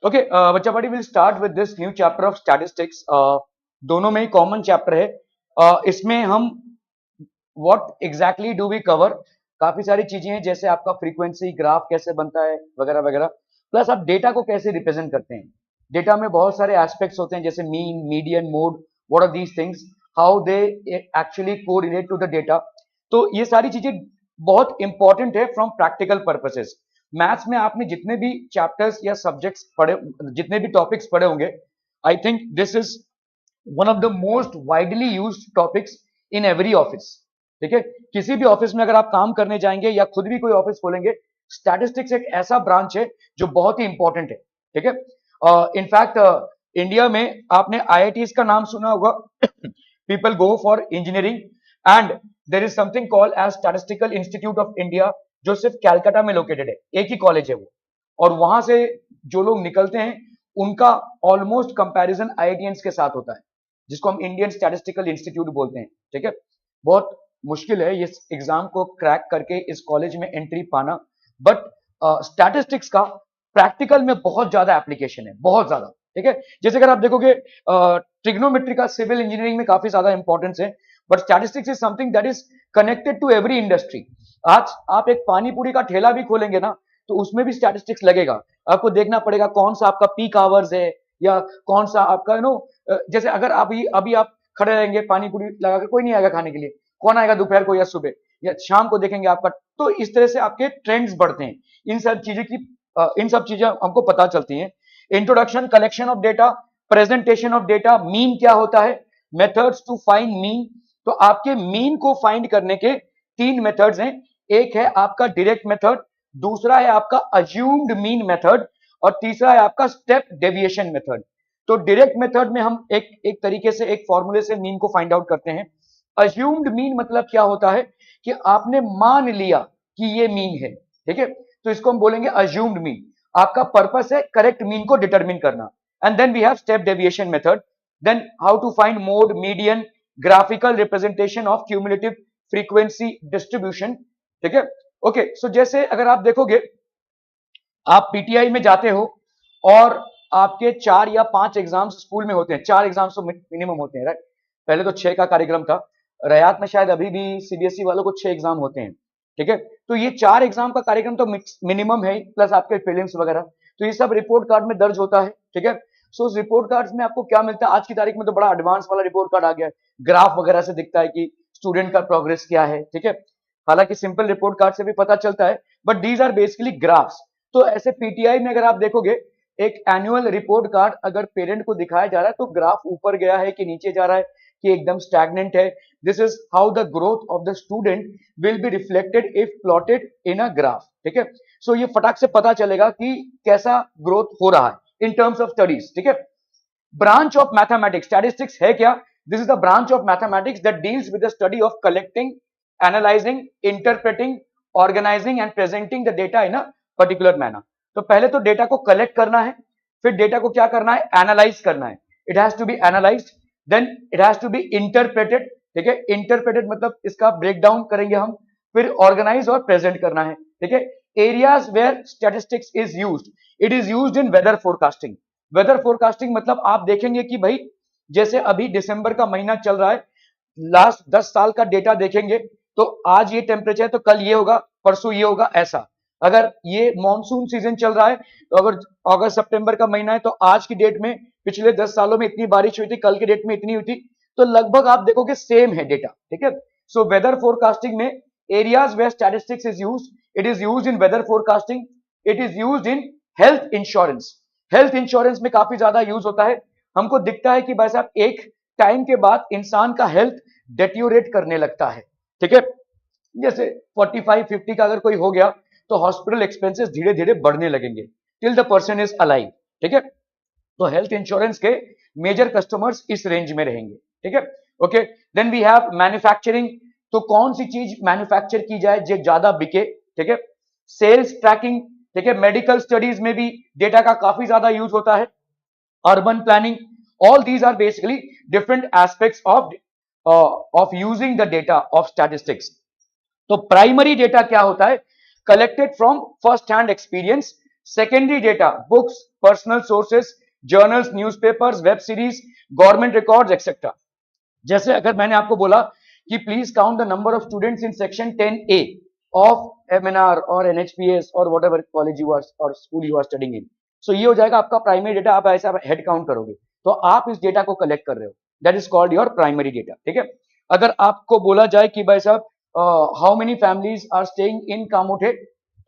Okay बच्चा बड़ी will start with this new chapter of statistics. दोनों में ही कॉमन चैप्टर है। इसमें हम what exactly do we cover, काफी सारी चीजें हैं, जैसे आपका फ्रीक्वेंसी ग्राफ कैसे बनता है वगैरह वगैरह, प्लस आप डेटा को कैसे रिप्रेजेंट करते हैं। डेटा में बहुत सारे एस्पेक्ट्स होते हैं, जैसे mean, median, mode, what are these things, how they actually correlate to the data. तो ये सारी चीजें बहुत इंपॉर्टेंट है फ्रॉम प्रैक्टिकल पर्पसेस। मैथ्स में आपने जितने भी चैप्टर्स या सब्जेक्ट्स पढ़े, जितने भी टॉपिक्स पढ़े होंगे, I think this is one of the most widely used topics in every office. ठीक है, किसी भी ऑफिस में अगर आप काम करने जाएंगे या खुद भी कोई ऑफिस खोलेंगे, स्टैटिस्टिक्स एक ऐसा ब्रांच है जो बहुत ही इंपॉर्टेंट है। ठीक है, इनफैक्ट इंडिया में आपने आईआईटीज का नाम सुना होगा। People go for engineering and there is something called as statistical institute of India, जो सिर्फ कैलकाटा में लोकेटेड है, एक ही कॉलेज है वो। और वहां से जो लोग निकलते हैं उनका ऑलमोस्ट कंपैरिजन आईआईटीएंस के साथ होता है, जिसको हम इंडियन स्टैटिस्टिकल इंस्टीट्यूट बोलते हैं। ठीक है, बहुत मुश्किल है इस एग्जाम को क्रैक करके इस कॉलेज में एंट्री पाना, बट स्टैटिस्टिक्स का प्रैक्टिकल में बहुत ज्यादा एप्लीकेशन है, बहुत ज्यादा। ठीक है, जैसे अगर आप देखोगे ट्रिग्नोमेट्री का सिविल इंजीनियरिंग में काफी ज्यादा इंपॉर्टेंस है, but statistics is something that is connected to every industry. आज आप एक पानी पूरी का ठेला भी खोलेंगे ना, तो उसमें भी स्टैटिस्टिक्स लगेगा। आपको देखना पड़ेगा कौन सा आपका पीक आवर्स है, या कौन सा आपका जैसे अगर अभी आप खड़े रहेंगे पानी पूरी लगा के, कोई नहीं आएगा खाने के लिए, कौन आएगा दोपहर को या सुबह या शाम को देखेंगे आपका। तो इस तरह से आपके ट्रेंड्स बढ़ते हैं, इन सब चीजें हमको पता चलती हैं। Introduction, collection of data, presentation of data, mean क्या होता है, मेथड्स टू फाइंड मीन। तो आपके मीन को फाइंड करने के तीन मेथड्स हैं। एक है आपका डायरेक्ट मेथड, दूसरा है आपका अज्यूम्ड मीन मेथड, और तीसरा है आपका स्टेप डेविएशन मेथड। तो डायरेक्ट मेथड में हम एक तरीके से एक फॉर्मूले से मीन को फाइंड आउट करते हैं। अज्यूम्ड मीन मतलब क्या होता है कि आपने मान लिया कि ये मीन है। ठीक है, तो इसको हम बोलेंगे अज्यूम्ड मीन। आपका पर्पस है करेक्ट मीन को डिटरमिन करना। And then we have step deviation method, then how to find mode, median, graphical representation of cumulative frequency distribution. ठीक है, ओके। सो जैसे अगर आप देखोगे, आप पीटीआई में जाते हो और आपके 4 या 5 एग्जाम्स स्कूल में होते हैं, 4 एग्जाम्स तो मिनिमम होते हैं, राइट। पहले तो 6 का कार्यक्रम था, रयात में शायद अभी भी सीबीएसई वालों को 6 एग्जाम होते हैं। ठीक है, तो ये 4 एग्जाम का कार्यक्रम तो मिनिमम है, प्लस आपके फिल्म्स वगैरह, तो ये सब रिपोर्ट कार्ड में दर्ज होता है। ठीक है, सो उस रिपोर्ट कार्ड में आपको क्या मिलता है, आज की तारीख में तो बड़ा एडवांस वाला रिपोर्ट कार्ड आ गया है, ग्राफ वगैरह से दिखता है कि स्टूडेंट का प्रोग्रेस क्या है। ठीक है, हालांकि सिंपल रिपोर्ट कार्ड से भी पता चलता है, but these are basically graphs. तो ऐसे पीटीआई में अगर आप देखोगे, एक एनुअल रिपोर्ट कार्ड अगर पेरेंट को दिखाया जा रहा है तो ग्राफ ऊपर गया है कि नीचे जा रहा है कि एकदम स्टैग्नेंट है, this is how the growth of the student will be reflected if plotted in a graph. ठीक है, सो ये फटाक से पता चलेगा कि कैसा ग्रोथ हो रहा है इन टर्म्स ऑफ स्टडीज। ठीक है, ब्रांच ऑफ मैथमेटिक्स, स्टैटिस्टिक्स है क्या? This is the branch of mathematics that deals with the study of collecting, analysing, interpreting, organising and presenting the data in a particular manner. तो पहले तो data को collect करना है, फिर डेटा को क्या करना है, एनालाइज करना है। It has to be analysed, then it has to be interpreted. ठीक है, इंटरप्रेटेड मतलब इसका ब्रेक डाउन करेंगे हम, फिर ऑर्गेनाइज और प्रेजेंट करना है। ठीक है, areas where statistics is used, it is used in weather forecasting. Weather forecasting मतलब आप देखेंगे कि भाई जैसे अभी दिसंबर का महीना चल रहा है, लास्ट 10 साल का डेटा देखेंगे तो आज ये टेम्परेचर तो कल ये होगा, परसों ये होगा, ऐसा। अगर ये मॉनसून सीजन चल रहा है तो अगर अगस्त सितंबर का महीना है तो आज की डेट में पिछले 10 सालों में इतनी बारिश हुई थी, कल की डेट में इतनी हुई थी, तो लगभग आप देखोगे सेम है डेटा। ठीक है, सो वेदर फोरकास्टिंग में areas where statistics is used, it is used in weather forecasting, it is used in health insurance. Health insurance में काफी ज्यादा यूज होता है। हमको दिखता है कि भाई साहब एक टाइम के बाद इंसान का हेल्थ डेट्योरेट करने लगता है। ठीक है, जैसे 45-50 का अगर कोई हो गया तो हॉस्पिटल एक्सपेंसेस धीरे धीरे बढ़ने लगेंगे till the person is alive. ठीक है, तो हेल्थ इंश्योरेंस के मेजर कस्टमर्स इस रेंज में रहेंगे। ठीक है, okay. Then we have manufacturing, तो कौन सी चीज मैन्युफैक्चर की जाए जो ज्यादा बिके। ठीक है, सेल्स ट्रैकिंग। ठीक है, मेडिकल स्टडीज में भी डेटा का काफी ज्यादा यूज होता है। Urban planning, all these are basically different aspects of using the data of statistics. तो प्राइमरी डेटा क्या होता है, collected from first hand experience, secondary data books, personal sources, journals, newspapers, web series, government records etcetera. जैसे अगर मैंने आपको बोला कि please count the number of students in section 10A of MNR और एनएचपीएस और whatever college you are or school you are studying in, सो ये हो जाएगा आपका प्राइमरी डेटा। आप ऐसा हेड काउंट करोगे तो आप इस डेटा को कलेक्ट कर रहे हो, that is called your primary data. ठीक है, अगर आपको बोला जाए कि भाई साहब how many families are staying in Kamothe,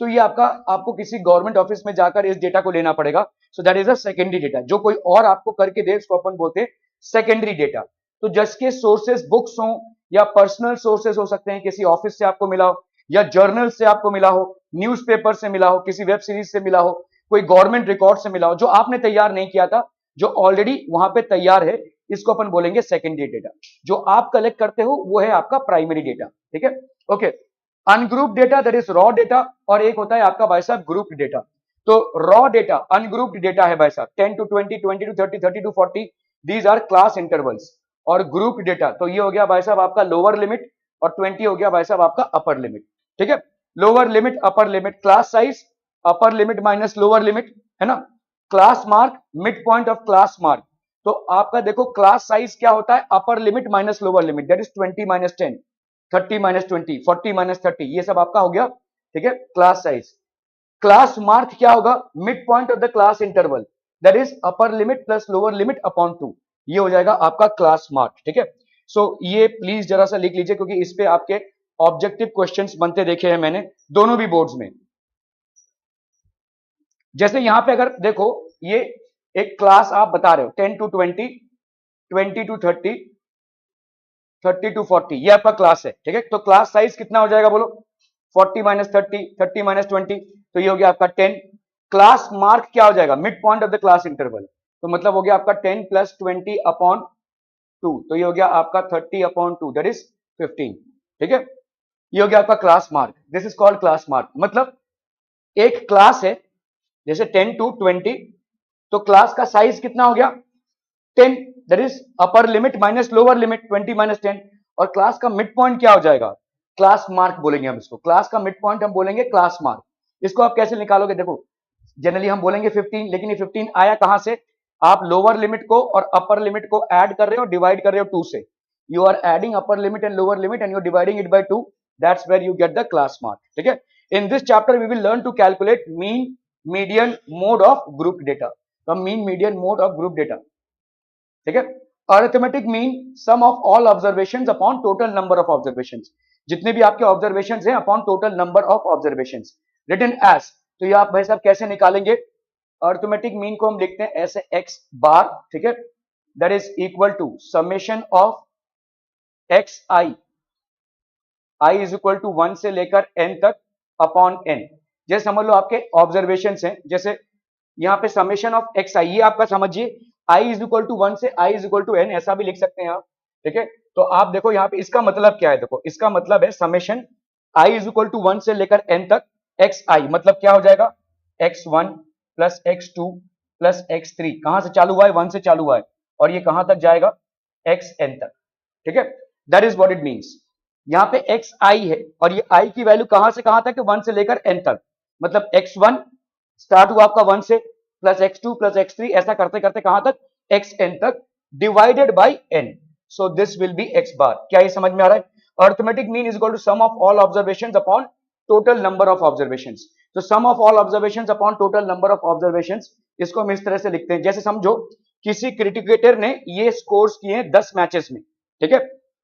तो ये आपको किसी गवर्नमेंट ऑफिस में जाकर इस डेटा को लेना पड़ेगा। So that is a secondary data. जो कोई और आपको करके दे उसको अपन बोलते हैं सेकेंडरी डेटा। तो जिसके सोर्सेस बुक्स हो या पर्सनल सोर्सेस हो सकते हैं, किसी ऑफिस से आपको मिला हो या जर्नल से आपको मिला हो, न्यूज़पेपर से मिला हो, किसी वेब सीरीज से मिला हो, कोई गवर्नमेंट रिकॉर्ड से मिला हो, जो आपने तैयार नहीं किया था, जो ऑलरेडी वहां पे तैयार है, इसको अपन बोलेंगे सेकेंडरी डेटा। जो आप कलेक्ट करते हो वो है आपका प्राइमरी डेटा। ठीक है, okay. Ungroup data that is raw data, और एक होता है आपका भाई साहब ग्रुप डेटा। तो रॉ डेटा अनग्रुप्ड डेटा है भाई साहब, 10 to 20, 20 to 30, 30 to 40, these are class intervals. और ग्रुप डेटा तो ये हो गया भाई साहब आपका लोअर लिमिट, और 20 हो गया भाई साहब आपका अपर लिमिट। ठीक है, lower limit upper limit, class size upper limit minus lower limit, है ना। Class mark mid point of class mark, तो आपका देखो क्लास साइज क्या होता है, upper limit minus lower limit, that is 20 minus 10, 30 minus 20, 40 minus 30, ये सब आपका हो गया। ठीक है, क्लास साइज। क्लास मार्क क्या होगा, mid point of the class interval, that is upper limit plus lower limit upon 2, ये हो जाएगा आपका क्लास मार्क। ठीक है, सो ये प्लीज जरा सा लिख लीजिए, क्योंकि इस पे आपके ऑब्जेक्टिव क्वेश्चंस बनते देखे हैं मैंने दोनों भी बोर्ड्स में। जैसे यहां पे अगर देखो, ये एक क्लास आप बता रहे हो 10 टू 20, 20 टू 30, 30 टू 40, ये आपका क्लास है। ठीक है, तो क्लास साइज कितना हो जाएगा बोलो, 40 माइनस 30, 30 माइनस 20, तो ये हो गया आपका 10। क्लास मार्क क्या हो जाएगा, mid point of the class interval, तो मतलब हो गया आपका 10 प्लस 20 अपॉन 2, तो ये हो गया आपका 30 अपॉन 2, दैट इज 15। ठीक है, ये हो गया आपका class mark, this is called class mark. मतलब एक क्लास है जैसे 10 टू 20, तो क्लास का साइज कितना हो गया 10, that is upper limit minus lower limit 20 minus 10, और क्लास का मिड पॉइंट क्या हो जाएगा, क्लास मार्क बोलेंगे हम इसको, क्लास का मिड पॉइंट हम बोलेंगे क्लास मार्क। इसको आप कैसे निकालोगे, देखो जनरली हम बोलेंगे 15, लेकिन ये 15 आया कहां से, आप लोअर लिमिट को और अपर लिमिट को ऐड कर रहे हो, डिवाइड कर रहे हो 2 से, you are adding upper limit and lower limit and you are dividing it by 2, that's where you get the class mark. ठीक है, in this chapter we will learn to calculate mean median mode of group data. तो mean median mode of group data. ठीक है, arithmetic mean sum of all observation upon total number of observation, जितने भी आपके observation हैं upon total number of observation, written as. तो ये आप भाई साहब कैसे निकालेंगे, अरिथमेटिक मीन को हम लिखते हैं ऐसे एक्स बार। ठीक है, that is equal to summation of x i is equal to 1 से लेकर n तक अपॉन n। जैसे समझ लो आपके ऑब्जर्वेशन हैं, जैसे यहाँ पे समेशन ऑफ एक्स आई, ये आपका समझिए आई इज इक्वल टू 1 से आई इज इक्वल टू n, ऐसा भी लिख सकते हैं आप। ठीक है, तो आप देखो यहाँ पे इसका मतलब क्या है, देखो इसका मतलब है summation i is equal to 1 से लेकर n तक एक्स आई, मतलब क्या हो जाएगा x1 plus x2 plus x3, कहां से चालू हुआ है 1 से चालू हुआ है, और ये कहां तक जाएगा xn तक। ठीक है, that is what it means. यहाँ पे एक्स आई है और ये आई की वैल्यू कहां से कहां तक है, 1 से लेकर n तक, मतलब x1 स्टार्ट हुआ आपका 1 से, प्लस x2 प्लस x3, ऐसा करते करते कहां तक xn तक, divided by n, so this will be x bar. क्या ये समझ में आ रहा है, arithmetic mean is equal to sum of all observations upon total number of observations. तो sum of all observations upon total number of observations, इसको हम इस तरह से लिखते हैं, जैसे समझो किसी क्रिकेटर ने ये स्कोर्स किए 10 मैचेस में। ठीक है,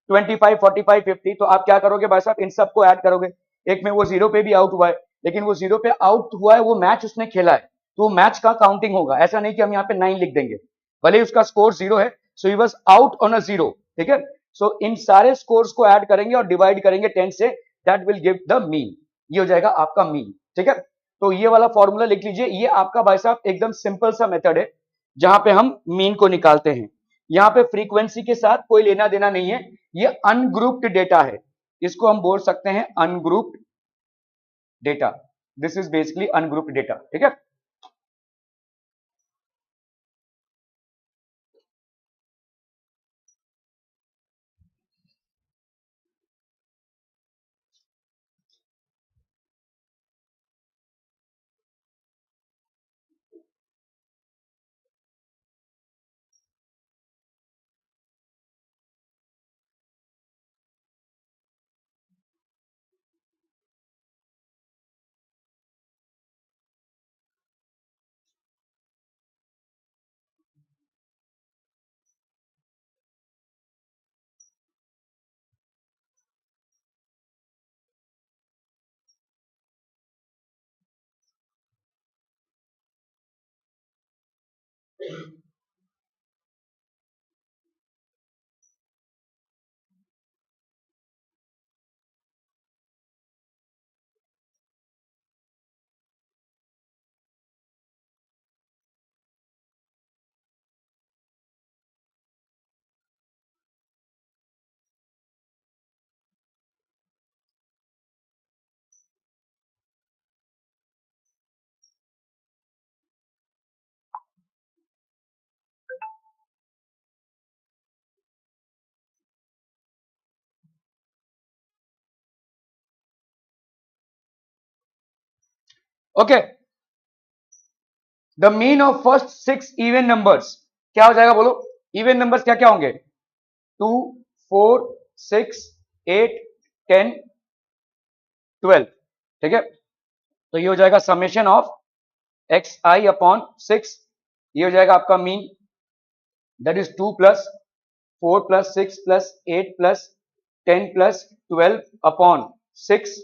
25, 45, 50, तो आप क्या करोगे भाई साहब, इन सबको ऐड करोगे। एक में वो जीरो पे भी आउट हुआ है, लेकिन वो जीरो पे आउट हुआ है, वो मैच उसने खेला है, तो वो मैच का काउंटिंग होगा। ऐसा नहीं कि हम यहाँ पे 9 लिख देंगे, भले ही उसका स्कोर जीरो है, so he was out on a zero. ठीक है, सो इन सारे स्कोर्स को ऐड करेंगे और डिवाइड करेंगे 10 से, that will give the mean, ये हो जाएगा आपका मीन। ठीक है, तो ये वाला फॉर्मूला लिख लीजिए, ये आपका भाई साहब एकदम सिंपल सा मेथड है जहां पे हम मीन को निकालते हैं। यहाँ पे फ्रीक्वेंसी के साथ कोई लेना देना नहीं है, ये अनग्रुप्ड डेटा है, इसको हम बोल सकते हैं ungrouped data, this is basically ungrouped data. ठीक है, okay, the mean of first 6 even numbers क्या हो जाएगा बोलो? इवन नंबर्स क्या क्या होंगे? 2, 4, 6, 8, 10, 12, ठीक है। तो ये हो जाएगा summation of x i upon 6, ये हो जाएगा आपका मीन, दैट इज 2 + 4 + 6 + 8 + 10 + 12 अपॉन 6,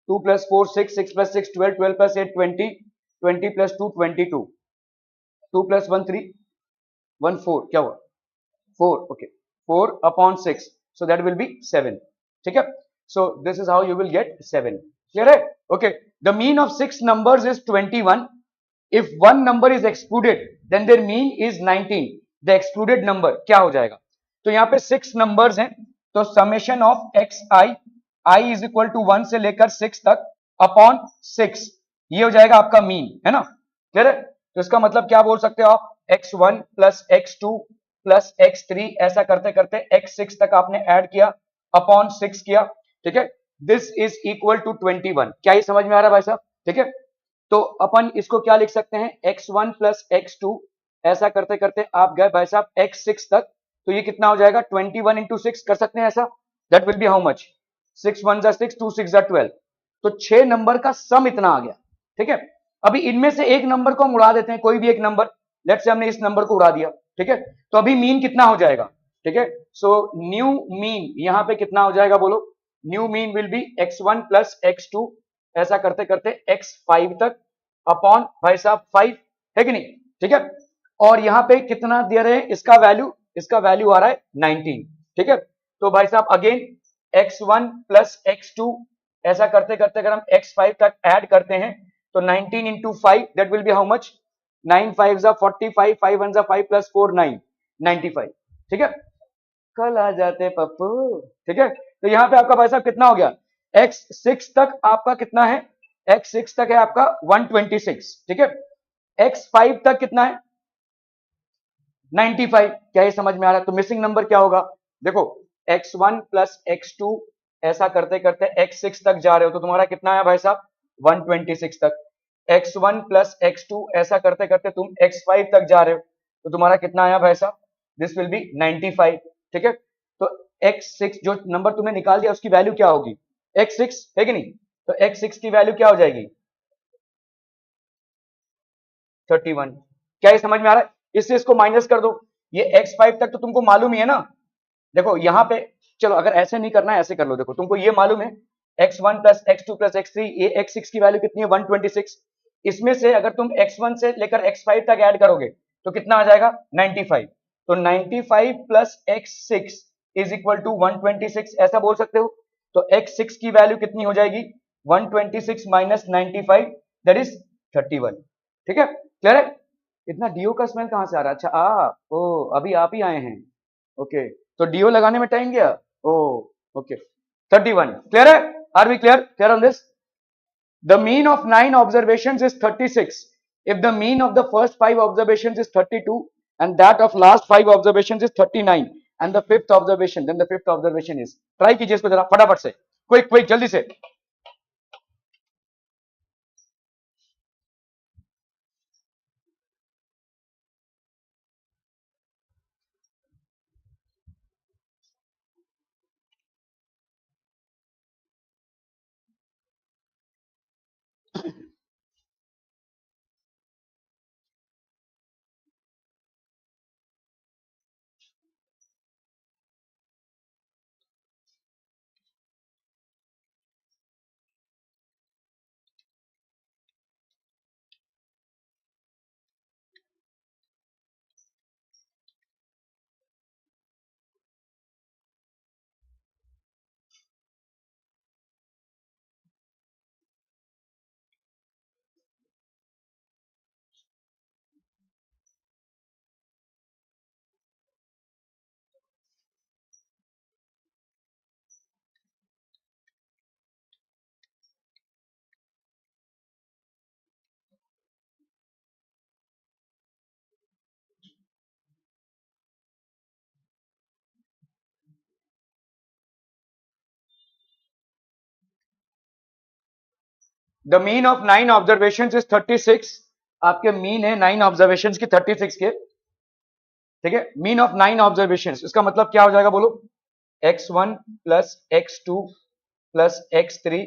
2 + 4 6, 6 + 6 12, 12 + 8 20, 20 + 2 22, 2 + 1 3, 1 4, क्या हुआ? 4, okay, 4 upon 6, so that will be 7, ठीक है। So this is how you will get 7, clear है? Okay, the mean of 6 numbers is 21. If one number is excluded, then their mean is 19. The excluded number क्या हो जाएगा? तो यहाँ पे 6 numbers हैं, तो summation of x i, i is equal to 1 से लेकर 6 तक अपॉन 6, ये हो जाएगा आपका मीन, है ना? क्लियर है? तो इसका मतलब क्या बोल सकते हो आप? x1 + x2 + x3 ऐसा करते करते x6 तक आपने ऐड किया, अपॉन 6 किया, ठीक है। This is equal to 21। क्या ये समझ में आ रहा है भाई साहब? ठीक है, तो अपन इसको क्या लिख सकते हैं? x1 + x2 ऐसा करते करते आप गए भाई साहब x6 तक, तो ये कितना हो जाएगा? 21 × 6 कर सकते हैं ऐसा, that will be how much? 6 1 = 6, 2 6 = 12, तो 6 नंबर का सम इतना आ गया, ठीक है। अभी इनमें से एक नंबर को हम उड़ा देते हैं, कोई भी एक नंबर, लेट से हमने इस नंबर को उड़ा दिया, ठीक है, तो अभी मीन कितना हो जाएगा? ठीक है, सो न्यू मीन यहां पे कितना हो जाएगा बोलो? New mean will B x1 + x2 ऐसा करते करते x5 तक अपॉन भाई साहब 5, है कि नहीं? ठीक है, और यहां पे कितना दे रहे हैं इसका वैल्यू? इसका वैल्यू आ रहा है 19, ठीक है। तो भाई साहब अगेन x1 + x2 ऐसा करते करते अगर हम x5 तक ऐड करते हैं, तो 19 × 5 that will be how much? 9 5 = 45, 5 1 = 5 + 4 9, 95, ठीक है। कल आ जाते पप्पू, ठीक है। तो यहाँ पे आपका भाई साहब कितना हो गया? x6 तक आपका कितना है? x6 तक है आपका 126, ठीक है। x5 तक कितना है? 95। क्या ये समझ में आ रहा है? तो मिसिंग नंबर क्या होगा? देखो, x1 + x2 ऐसा करते करते x6 तक जा रहे हो, तो तुम्हारा कितना है भाई साहब? 126 तक। x1 + x2 ऐसा करते करते तुम x5 तक जा रहे हो, तो तुम्हारा कितना आया भाई साहब? दिस विल बी 95, ठीक है। तो x6 जो नंबर तुमने निकाल दिया उसकी वैल्यू क्या होगी? x6, है कि नहीं? तो x6 की वैल्यू क्या हो जाएगी? 31। क्या ये समझ में आ रहा है? इससे इसको माइनस कर दो, ये x5 तक तो तुमको मालूम ही है ना। देखो यहाँ पे, चलो अगर ऐसे नहीं करना है ऐसे कर लो, देखो तुमको ये मालूम है x1 + x2 + x3, ये x6 की वैल्यू कितनी है? 126। इसमें से अगर तुम x1 से लेकर x5 तक ऐड करोगे तो कितना आ जाएगा? 95। तो 95 + x6 = 126 ऐसा बोल सकते हो। तो x6 की वैल्यू कितनी हो जाएगी? 126 - 95 दैट इज 31, ठीक है। क्लियर है? इतना डीओ का स्मेल कहां से आ रहा है? अच्छा, ओ अभी आप ही आए हैं, ओके। तो डीओ लगाने में टाइम गया, ओ ओके। 31, क्लियर है? Are we clear? Clear on this? The mean of 9 observations is 36 if the mean of the first 5 observations is 32 and that of last 5 observations is 39 and the fifth observation, then the fifth observation is, try कीजिए इसको जरा फटाफट से, quick quick जल्दी से। The mean of 9 observation is 36। आपके mean है 9 observation की 36 के, ठीक है। मीन ऑफ 9 ऑब्जर्वेशन, इसका मतलब क्या हो जाएगा बोलो, x1 plus x2 plus x3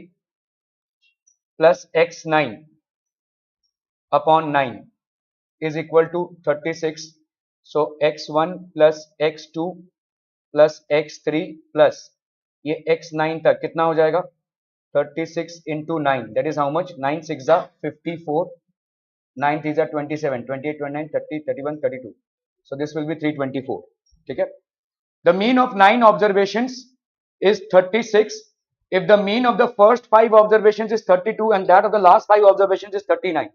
plus x9 upon 9 is equal to 36। So x1 plus x2 plus x3 plus ये x9 तक कितना हो जाएगा, 36 into 9, that is how much, 9 6 जा 54, 9 3 जा 27, 28 29 30 31 32, so this will be 324, ठीक है। The mean of 9 observations is 36 if the mean of the first 5 observations is 32 and that of the last 5 observations is 39,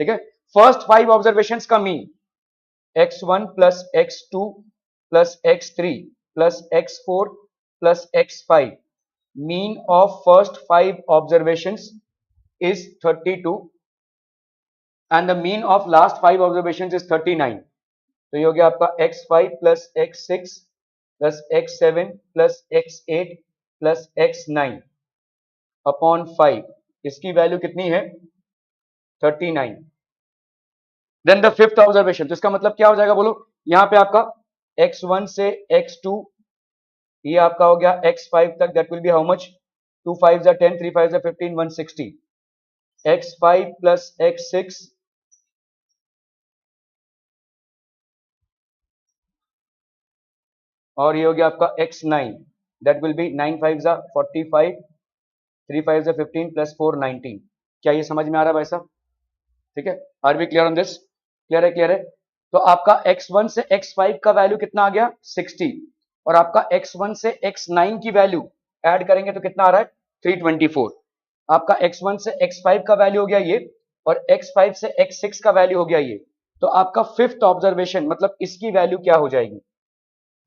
ठीक है। फर्स्ट 5 ऑब्जर्वेशंस का mean x1 plus x2 plus x3 plus x4 plus x5, mean of first 5 observations is 32 and the mean of last 5 observations is 39, तो ये हो गया आपका x5 plus x6 plus x7 plus x8 plus x9 upon 5, इसकी value कितनी है, 39। Then the fifth observation, तो इसका मतलब क्या हो जाएगा बोलो, यहाँ पे आपका x1 से x2, ये आपका हो गया x5 तक, that will be how much, 2 5 जा 10, 3 5 जा 15, 160, x5 प्लस x6 और ये हो गया आपका x9, दैट विल बी 9 5 जा 45, 3 5 जा 15 प्लस 4 19। क्या ये समझ में आ रहा है भाई साहब, ठीक है। Are we clear on this, clear है, क्लियर है। तो आपका x1 से x5 का वैल्यू कितना आ गया, 60, और आपका x1 से x9 की वैल्यू ऐड करेंगे तो कितना आ रहा है, 324। आपका x1 से x5 का वैल्यू हो गया ये, और x5 से x6 का वैल्यू हो गया ये, तो आपका फिफ्थ ऑब्जर्वेशन मतलब इसकी वैल्यू क्या हो जाएगी,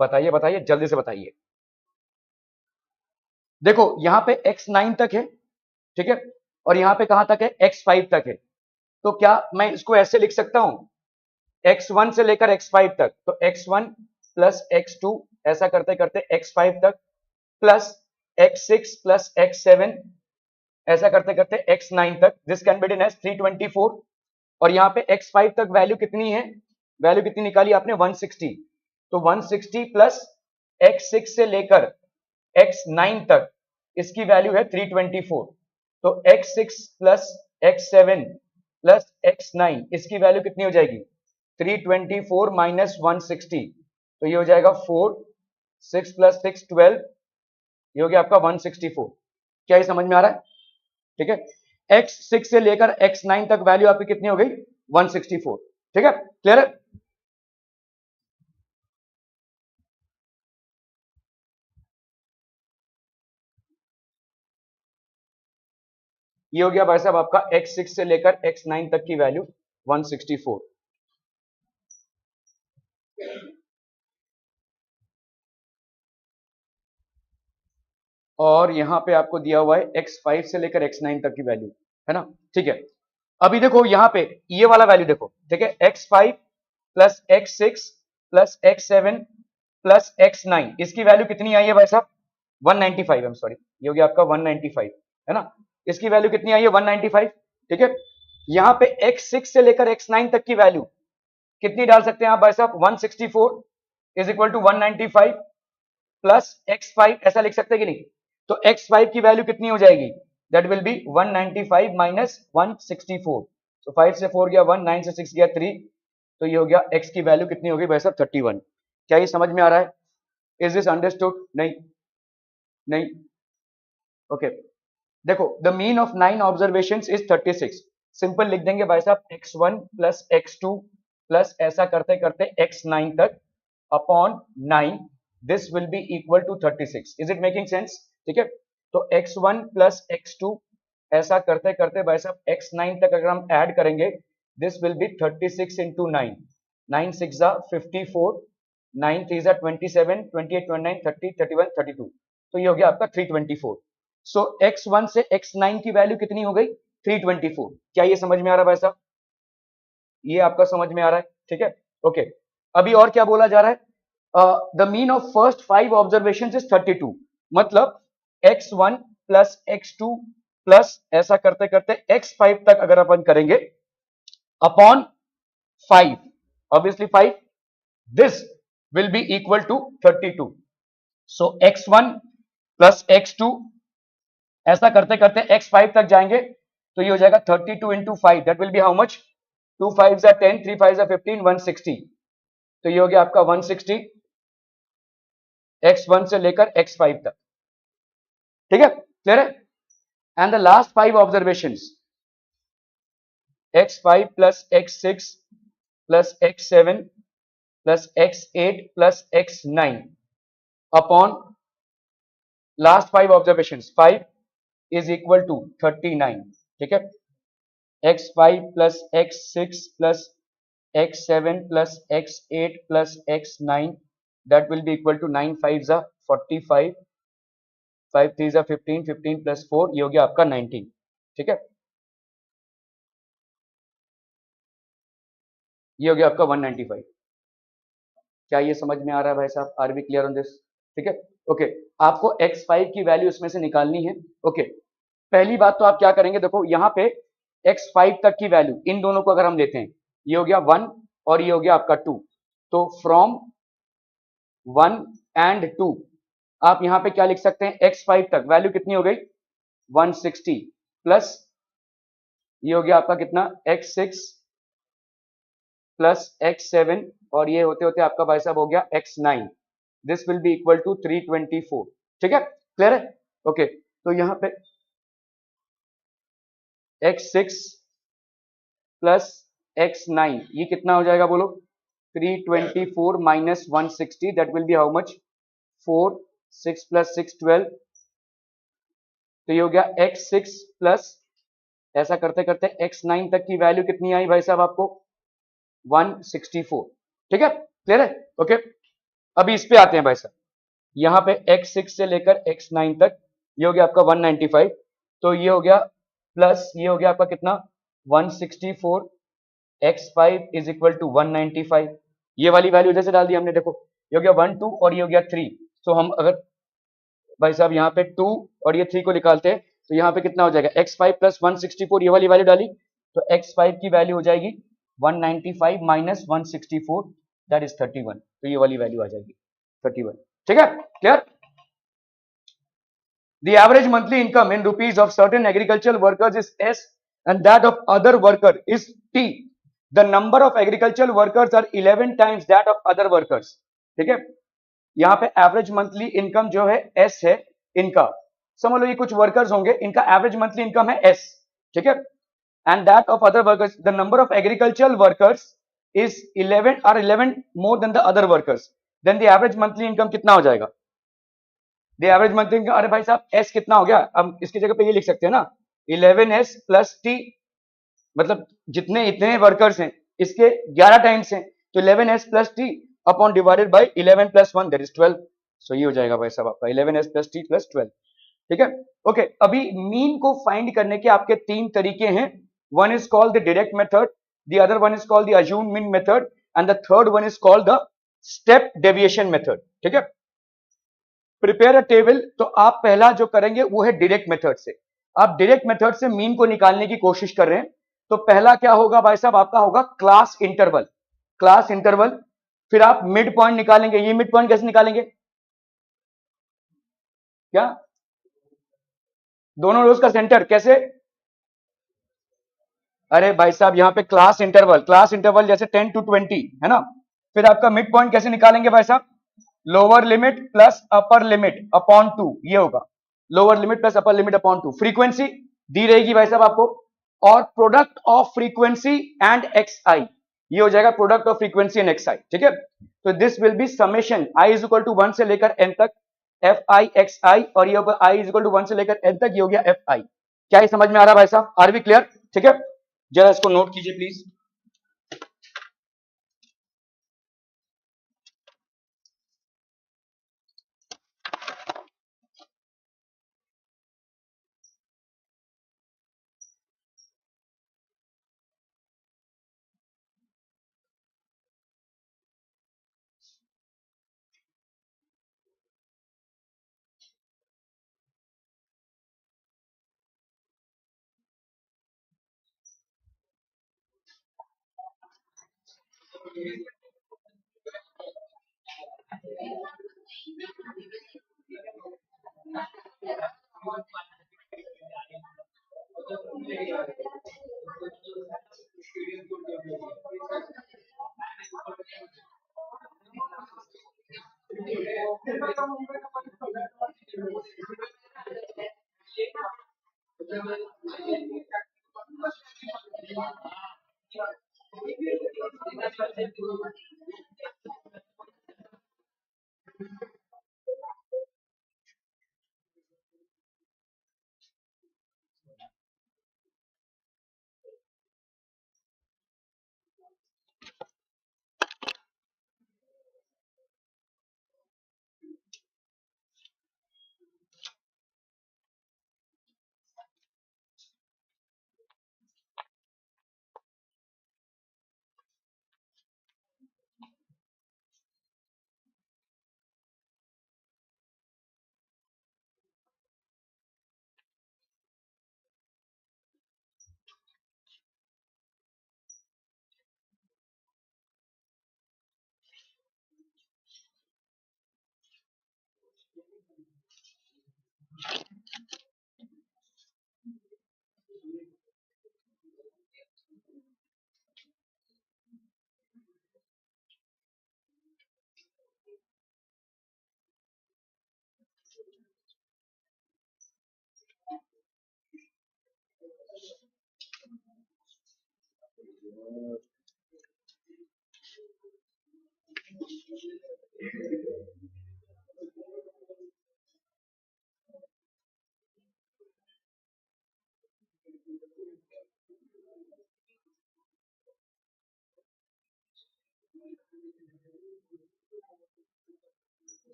बताइए बताइए जल्दी से बताइए। देखो यहां पे x9 तक है, ठीक है, और यहां पे कहां तक है, x5 तक है, तो क्या मैं इसको ऐसे लिख सकता हूं, x1 से लेकर x5 तक, तो x1 प्लस x2 ऐसा करते करते x5 तक, प्लस x6 प्लस x7 ऐसा करते करते x9 तक, this can be written as 324। और यहाँ पे x5 तक वैल्यू कितनी है, वैल्यू कितनी निकाली आपने, 160, तो 160 प्लस x6 से लेकर x9 तक इसकी वैल्यू है 324, तो x6 plus x7 plus x9 इसकी वैल्यू कितनी हो जाएगी, 324 माइनस 160, तो ये हो जाएगा 4, 6 प्लस 6 12, ये हो गया आपका 164। क्या ये समझ में आ रहा है, ठीक है। x6 से लेकर x9 तक वैल्यू आपकी कितनी हो गई, 164, ठीक है, क्लियर है। ये हो गया भाई साहब आपका x6 से लेकर x9 तक की वैल्यू 164। और यहां पे आपको दिया हुआ है x5 से लेकर x9 तक की वैल्यू, है ना, ठीक है। अभी देखो यहां पे ये वाला वैल्यू देखो, ठीक है, x5 plus x6 plus x7 plus x9 इसकी वैल्यू कितनी आई है भाई साहब, 195, आई एम सॉरी, ये हो गया आपका 195, है ना, इसकी वैल्यू कितनी आई है, 195, ठीक है। यहां पे x6 से लेकर x9 तक की वैल्यू कितनी डाल सकते हैं आप भाई साहब, 164 is equal to 195 plus x5, ऐसा लिख सकते हैं कि नहीं, तो x5 की वैल्यू कितनी हो जाएगी, दैट विल बी 195 माइनस 164, तो 5 से 4 गया 1, 9 से 6 गया 3, तो ये हो गया x की वैल्यू कितनी हो गई भाई साहब, 31। क्या ये समझ में आ रहा है, इज दिस अंडरस्टूड, नहीं नहीं, ओके देखो the mean of 9 observations is 36, simple लिख देंगे भाई साहब x1 प्लस x2 प्लस ऐसा करते करते x9 तक upon 9, this will be equal to 36, is it making sense, ठीक है। तो x1 प्लस x2 ऐसा करते करते भाई साहब x9 तक अगर हम ऐड करेंगे, दिस विल बी 36 इंटू 9, 9 6 जा 54, 9 3 जा 27, 28 29 30 31 32, तो ये हो गया आपका 324। सो x1 से x9 की वैल्यू कितनी हो गई, 324। क्या ये समझ में आ रहा है भाई साहब, ये आपका समझ में आ रहा है, ठीक है, ओके। अभी और क्या बोला जा रहा है, the mean of first 5 observation is 32, मतलब x1 प्लस x2 प्लस ऐसा करते करते x5 तक अगर अपन करेंगे upon 5, obviously 5, this will be equal to 32. So x1 plus x2, ऐसा करते करते x5 तक जाएंगे तो ये हो जाएगा 32 into 5, that will be how much, 2 5 10, 3 5 15, 160. तो ये हो गया आपका 160 x1 से लेकर x5 तक. ठीक है, क्लियर है. And the last 5 observations, x5 plus x6 plus x7 plus x8 plus x9 upon last 5 observations, 5 is equal to 39. ठीक है, x5 plus x6 plus x7 plus x8 plus x9, that will be equal to 9 5s are 45, 5 3s are 15, 15 plus 4 ये हो गया आपका 19. ठीक है, ये हो गया आपका 195. क्या ये समझ में आ रहा है भाई साहब? Are we clear on this? ठीक है, ओके. आपको x5 की वैल्यू इसमें से निकालनी है. ओके, पहली बात तो आप क्या करेंगे, देखो यहाँ पे x5 तक की वैल्यू इन दोनों को अगर हम लेते हैं, ये हो गया 1 और ये हो गया आपका 2, तो फ्रॉम 1 एंड 2 आप यहां पे क्या लिख सकते हैं, x5 तक वैल्यू कितनी हो गई 160 प्लस ये हो गया आपका कितना x6 प्लस x7 और ये होते होते आपका भाई साहब हो गया x9, this will be equal to 324. ठीक है, क्लियर है. ओके, तो यहां पे x6 प्लस x9 ये कितना हो जाएगा बोलो, 324 minus 160, that will be how much, 4 6 plus 6 12. तो ये हो गया x6 प्लस ऐसा करते करते x9 तक की वैल्यू कितनी आई भाई साहब आपको 164. ठीक है, क्लियर है. ओके, अभी इस पे आते हैं भाई साहब, यहां पे x6 से लेकर x9 तक ये हो गया आपका 195, तो ये हो गया प्लस ये हो गया आपका कितना 164, x5 इज इक्वल टू 195. ये वाली वैल्यू इधर से डाल दी हमने, देखो ये हो गया 1 2 और ये हो गया 3. तो हम अगर भाई साहब यहाँ पे 2 और ये 3 को निकालते हैं तो यहाँ पे कितना हो जाएगा x5 प्लस 164, ये वाली वैल्यू डाली तो x5 की वैल्यू हो जाएगी 195 माइनस 164, दैट इज 31. तो ये वाली वैल्यू आ जाएगी 31. ठीक है, clear. The average monthly income in rupees of certain agricultural workers is S and that of other worker is T. The number of agricultural workers are 11 times that of other workers. ठीक है, यहाँ पे average monthly income जो है S है इनका, समझ लो ये कुछ वर्कर्स होंगे, इनका एवरेज मंथली इनकम है S. ठीक है, and that of other workers, the number of agricultural workers is 11 more than the other workers, then the average monthly income कितना हो जाएगा, द एवरेज मंथली इनकम. अरे भाई साहब एस कितना हो गया, हम इसकी जगह पे ये लिख सकते हैं ना 11s प्लस टी, मतलब जितने इतने वर्कर्स हैं इसके 11 टाइम्स हैं, तो 11s plus T upon divided by 11 plus 1 that is 12. सो ये हो जाएगा भाई साहब आपका 11s प्लस टी प्लस 12. ठीक है, ओके. अभी मीन को फाइंड करने के आपके तीन तरीके हैं. One is called the direct method, the other one is called the assume mean method and the third one is called the step deviation method. ठीक है, प्रिपेयर अ टेबल, तो आप पहला जो करेंगे वो है डायरेक्ट मेथड से. आप डायरेक्ट मेथड से मीन को निकालने की कोशिश कर रहे हैं, तो पहला क्या होगा भाई साहब आपका होगा क्लास इंटरवल. क्लास इंटरवल, फिर आप मिड पॉइंट निकालेंगे. ये मिड पॉइंट कैसे निकालेंगे, क्या दोनों रोज का सेंटर कैसे, अरे भाई साहब यहाँ पे क्लास इंटरवल, क्लास इंटरवल जैसे 10 to 20 है ना. फिर आपका मिड पॉइंट कैसे निकालेंगे भाई साहब, lower limit plus upper limit upon 2, ये होगा lower limit plus upper limit upon 2. Frequency दी रहेगी भाई साहब आपको, और product of frequency and x i, ये हो जाएगा product of frequency and x i. ठीक है, तो this will be summation i is equal to 1 से लेकर n तक एफ आई एक्स आई, और ये होगा आई इज इक्वल टू 1 से लेकर n तक, ये हो गया एफ आई. क्या ये समझ में आ रहा है भाई साहब, आर वी क्लियर. ठीक है, जरा इसको नोट कीजिए प्लीज.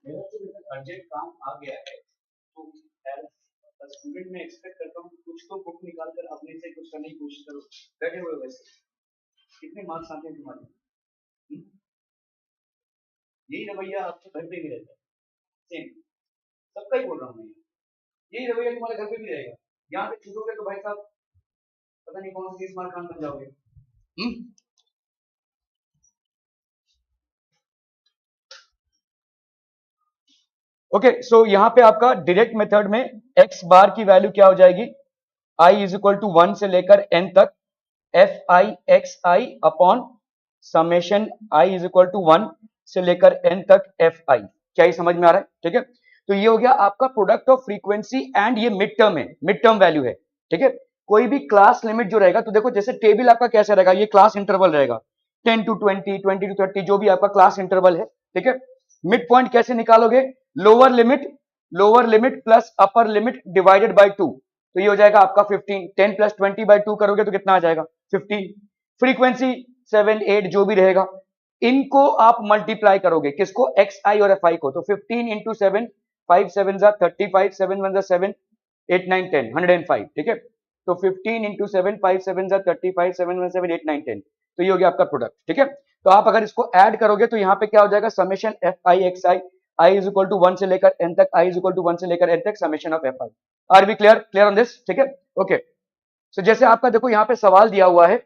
मेरा तो अर्जेंट काम आ गया है, तो एज स्टूडेंट मैं एक्सपेक्ट करता हूँ कुछ तो बुक निकाल कर अपने से कुछ करने की कोशिश करो। बैठे हुए वैसे कितने मार्क्स आते हैं तुम्हारे? हम्म? यही रवैया आपके घर पे भी रहता है, सेम। सबका ही बोल रहा हूँ मैं, यही रवैया तुम्हारे घर पे भी रहेगा। यहाँ पे छूटोगे तो भाई साहब पता नहीं कौन सी स्मार्ट खान बन जाओगे। हम्म? ओके, सो यहाँ पे आपका डायरेक्ट मेथड में एक्स बार की वैल्यू क्या हो जाएगी? आई इज इक्वल टू 1 से लेकर एन तक f i x i upon summation i is equal to 1 से लेकर एन तक एफ आई। क्या ये समझ में आ रहा है? ठीक है, तो ये हो गया आपका प्रोडक्ट ऑफ फ्रीक्वेंसी एंड ये मिड टर्म है, मिड टर्म वैल्यू है। ठीक है, कोई भी क्लास लिमिट जो रहेगा, तो देखो जैसे टेबल आपका कैसे रहेगा, ये क्लास इंटरवल रहेगा 10 टू 20, 20 टू 30, जो भी आपका क्लास इंटरवल है। ठीक है, मिड पॉइंट कैसे निकालोगे? Lower limit plus upper limit divided by 2। तो ये हो जाएगा आपका 15। 10 प्लस 20/2 करोगे तो कितना आ जाएगा 15। फ्रीक्वेंसी 7 8 जो भी रहेगा, इनको आप मल्टीप्लाई करोगे, किसको, एक्स आई और एफ आई को, तो 15 इंटू 7, 5 7 जा 35, 7 1 जा 7, 8 9 10, 105। ठीक है, तो 15 इंटू 7, 5 7 जा 35, 7 1 7, 8 9 10, तो ये हो गया आपका प्रोडक्ट। ठीक है, तो आप अगर इसको ऐड करोगे तो यहाँ पे क्या हो जाएगा, summation f i x i, i is equal to 1 से लेकर n तक, आई इज इक्वल टू 1 से लेकर n तक, summation of f i. Are we clear on this? ठीक है, ओके। सो जैसे आपका देखो यहाँ पे सवाल दिया हुआ है,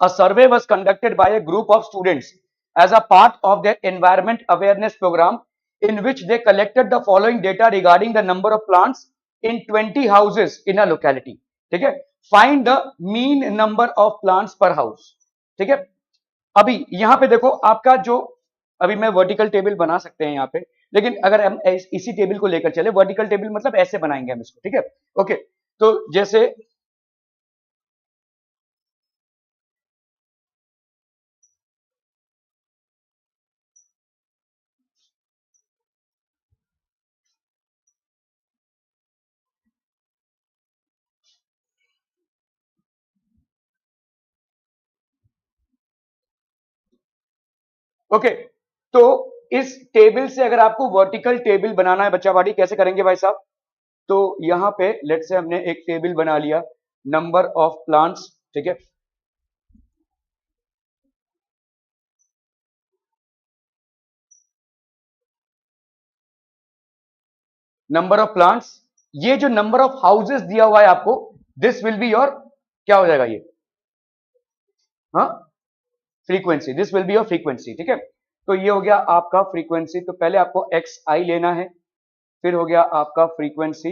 a survey was conducted by a group of students as a part of their environment awareness program in which they collected the following data regarding the number of plants in 20 houses in a locality. ठीक है, find the mean number of plants per house. ठीक है, अभी यहां पे देखो आपका जो, अभी मैं वर्टिकल टेबल बना सकते हैं यहाँ पे, लेकिन अगर हम इसी टेबल को लेकर चले, वर्टिकल टेबल मतलब ऐसे बनाएंगे हम इसको। ठीक है, ओके, तो जैसे ओके, तो इस टेबल से अगर आपको वर्टिकल टेबल बनाना है बच्चा बाड़ी, कैसे करेंगे भाई साहब, तो यहां पे लेट से हमने एक टेबल बना लिया, नंबर ऑफ प्लांट्स। ठीक है, नंबर ऑफ प्लांट्स, ये जो नंबर ऑफ हाउसेस दिया हुआ है आपको, दिस विल बी योर, क्या हो जाएगा ये, हाँ, frequency, this will be your frequency. ठीक है, तो ये हो गया आपका फ्रीक्वेंसी, तो पहले आपको एक्स आई लेना है, फिर हो गया आपका फ्रीक्वेंसी,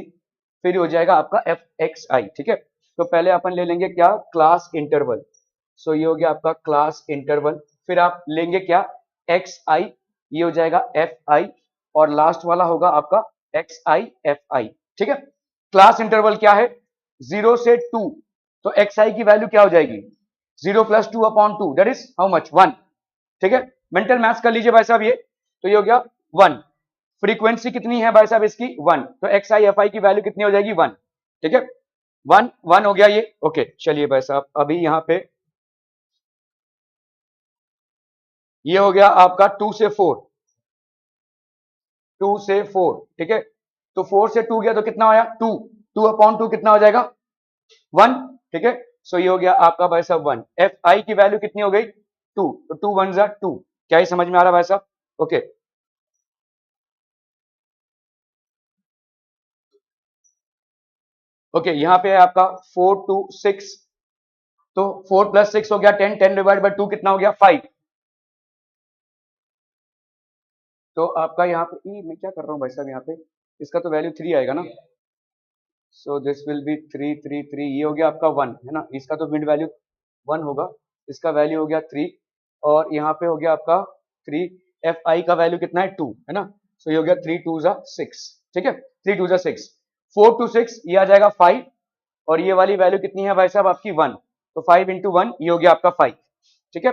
फिर हो जाएगा आपका एफ एक्स आई। ठीक है, तो पहले अपन ले लेंगे क्या, क्लास इंटरवल। सो ये हो गया आपका क्लास इंटरवल, फिर आप लेंगे क्या, एक्स आई, ये हो जाएगा एफ आई, और लास्ट वाला होगा आपका एक्स आई एफ आई। ठीक है, क्लास इंटरवल क्या है, 0 से 2, तो एक्स आई की वैल्यू क्या हो जाएगी, 0 plus 2 upon 2, that is how much, 1। ठीक है, मेंटल मैथ्स कर लीजिए भाई साहब ये, तो ये हो गया 1। फ्रीक्वेंसी कितनी है भाई साहब इसकी, 1, तो एक्स आई एफ आई की वैल्यू कितनी हो जाएगी, 1। ठीक है, 1 1 हो गया ये, ओके। चलिए भाई साहब, अभी यहां पे ये हो गया आपका 2 से 4, 2 से 4। ठीक है, तो 4 से 2 गया तो कितना आया, 2, 2 अपॉन 2 कितना हो जाएगा, 1। ठीक है, सो ये हो गया आपका भाई साहब 1। एफ आई की वैल्यू कितनी हो गई, 2, तो 2 1 जा 2। क्या ही समझ में आ रहा है भाई साहब, ओके। ओके, यहाँ पे है आपका 4 2 6, तो 4 प्लस 6 हो गया 10, 10 डिवाइड बाय 2 कितना हो गया, 5। तो आपका यहाँ पे मैं क्या कर रहा हूँ भाई साहब, यहाँ पे इसका तो वैल्यू 3 आएगा ना, सो दिस विल बी 3 3 3, ये हो गया आपका 1 है ना, इसका तो मिड वैल्यू 1 होगा, इसका वैल्यू हो गया 3, और यहाँ पे हो गया आपका 3, एफ आई का वैल्यू कितना है 2 है ना, सो ये हो गया 3 2 जा 6। ठीक है, 3 2 जा 6, 4 2 6, ये आ जाएगा 5, और ये वाली वैल्यू कितनी है भाई साहब आपकी 1, तो 5 इंटू 1 ये हो गया आपका 5। ठीक है,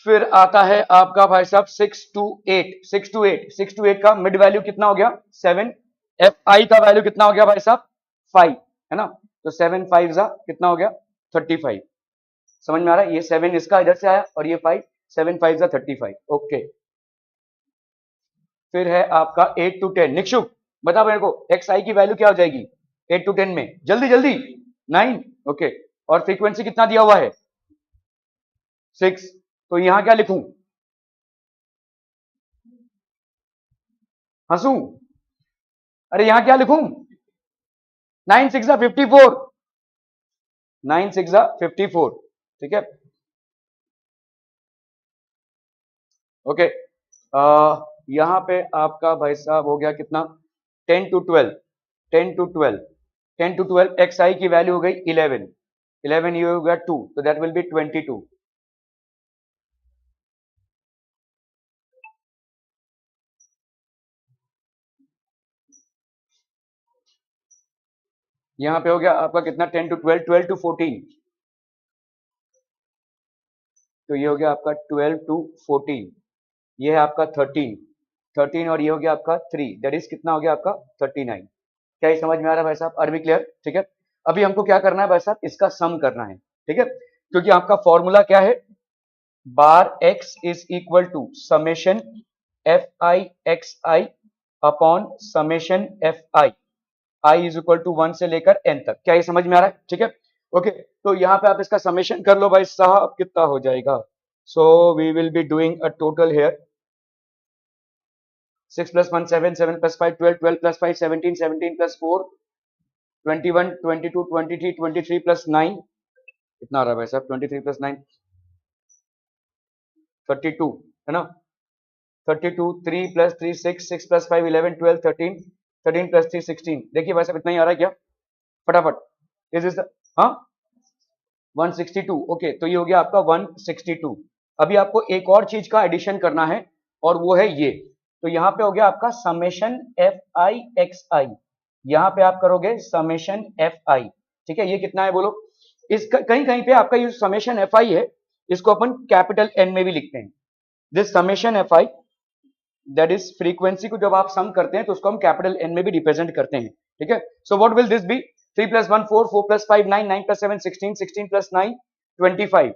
फिर आता है आपका भाई साहब 6 टू 8, 6 टू 8, 6 टू 8 का मिड वैल्यू कितना हो गया 7, एफ आई का वैल्यू कितना हो गया भाई साहब 5 है ना, तो 7 5 जा कितना हो गया 35। समझ में आ रहा है, ये 7 इसका इधर से आया और ये 5, 7 5 जा 35, ओके। फिर है आपका 8 टू 10, निक्षुप बता मेरे को एक्स आई की वैल्यू क्या हो जाएगी 8 टू 10 में, जल्दी जल्दी, 9, ओके। और फ्रीक्वेंसी कितना दिया हुआ है 6, तो यहां क्या लिखूं, हंसू, अरे यहां क्या लिखूं, 9 6 54, 9 6 54। ठीक है, ओके। यहां पे आपका भाई साहब हो गया कितना 10 to 12, 10 to 12, 10 to 12, x i की वैल्यू हो गई 11, 11 ये हो गया 2, तो दैट विल बी 22। यहां पे हो गया आपका कितना 10 टू 12, 12 टू 14, तो ये हो गया आपका 12 टू 14, ये है आपका 13, 13 और ये हो गया आपका 3, दैट इज कितना हो गया आपका 39। क्या ये समझ में आ रहा है भाई साहब? Are we clear? ठीक है, अभी हमको क्या करना है भाई साहब, इसका सम करना है। ठीक है, क्योंकि आपका फॉर्मूला क्या है, bar x is equal to summation f i x i upon summation f i, i is equal to 1 से लेकर n तक। क्या ये समझ में आ रहा है? ठीक है, ओके, तो यहां पे आप इसका समेशन कर लो भाई साहब, कितना हो जाएगा। So we will be doing a total here, 6 plus 1 7, 7 plus 5 12, 12 plus 5 17, 17 plus 4 21, 22, 23, 23 plus 9 कितना आ रहा है भाई साहब, 23 plus 9 32 है ना, 32, 3 plus 3 6, 6 plus 5 11, 12, 13, 13 plus 3 16। देखिए भाई साहब इतना ही आ रहा है क्या, फटाफट। इज हाँ 162। ओके, तो ये हो गया आपका 162। अभी आपको एक और चीज का एडिशन करना है और वो है ये, तो यहां पे हो गया आपका समेशन एफ आई एक्स आई, यहां पे आप करोगे समेशन एफ आई। ठीक है, ये कितना है बोलो, इस कहीं कहीं पे आपका ये समेशन एफ आई है, इसको अपन कैपिटल एन में भी लिखते हैं। This summation f i, that is frequency को जब आप सम करते हैं तो उसको हम कैपिटल एन में भी रिप्रेजेंट करते हैं। ठीक है, so what will this be, 3 plus 1 4, 4 plus 5 9, 9 plus 7 16, 16 plus 9 25,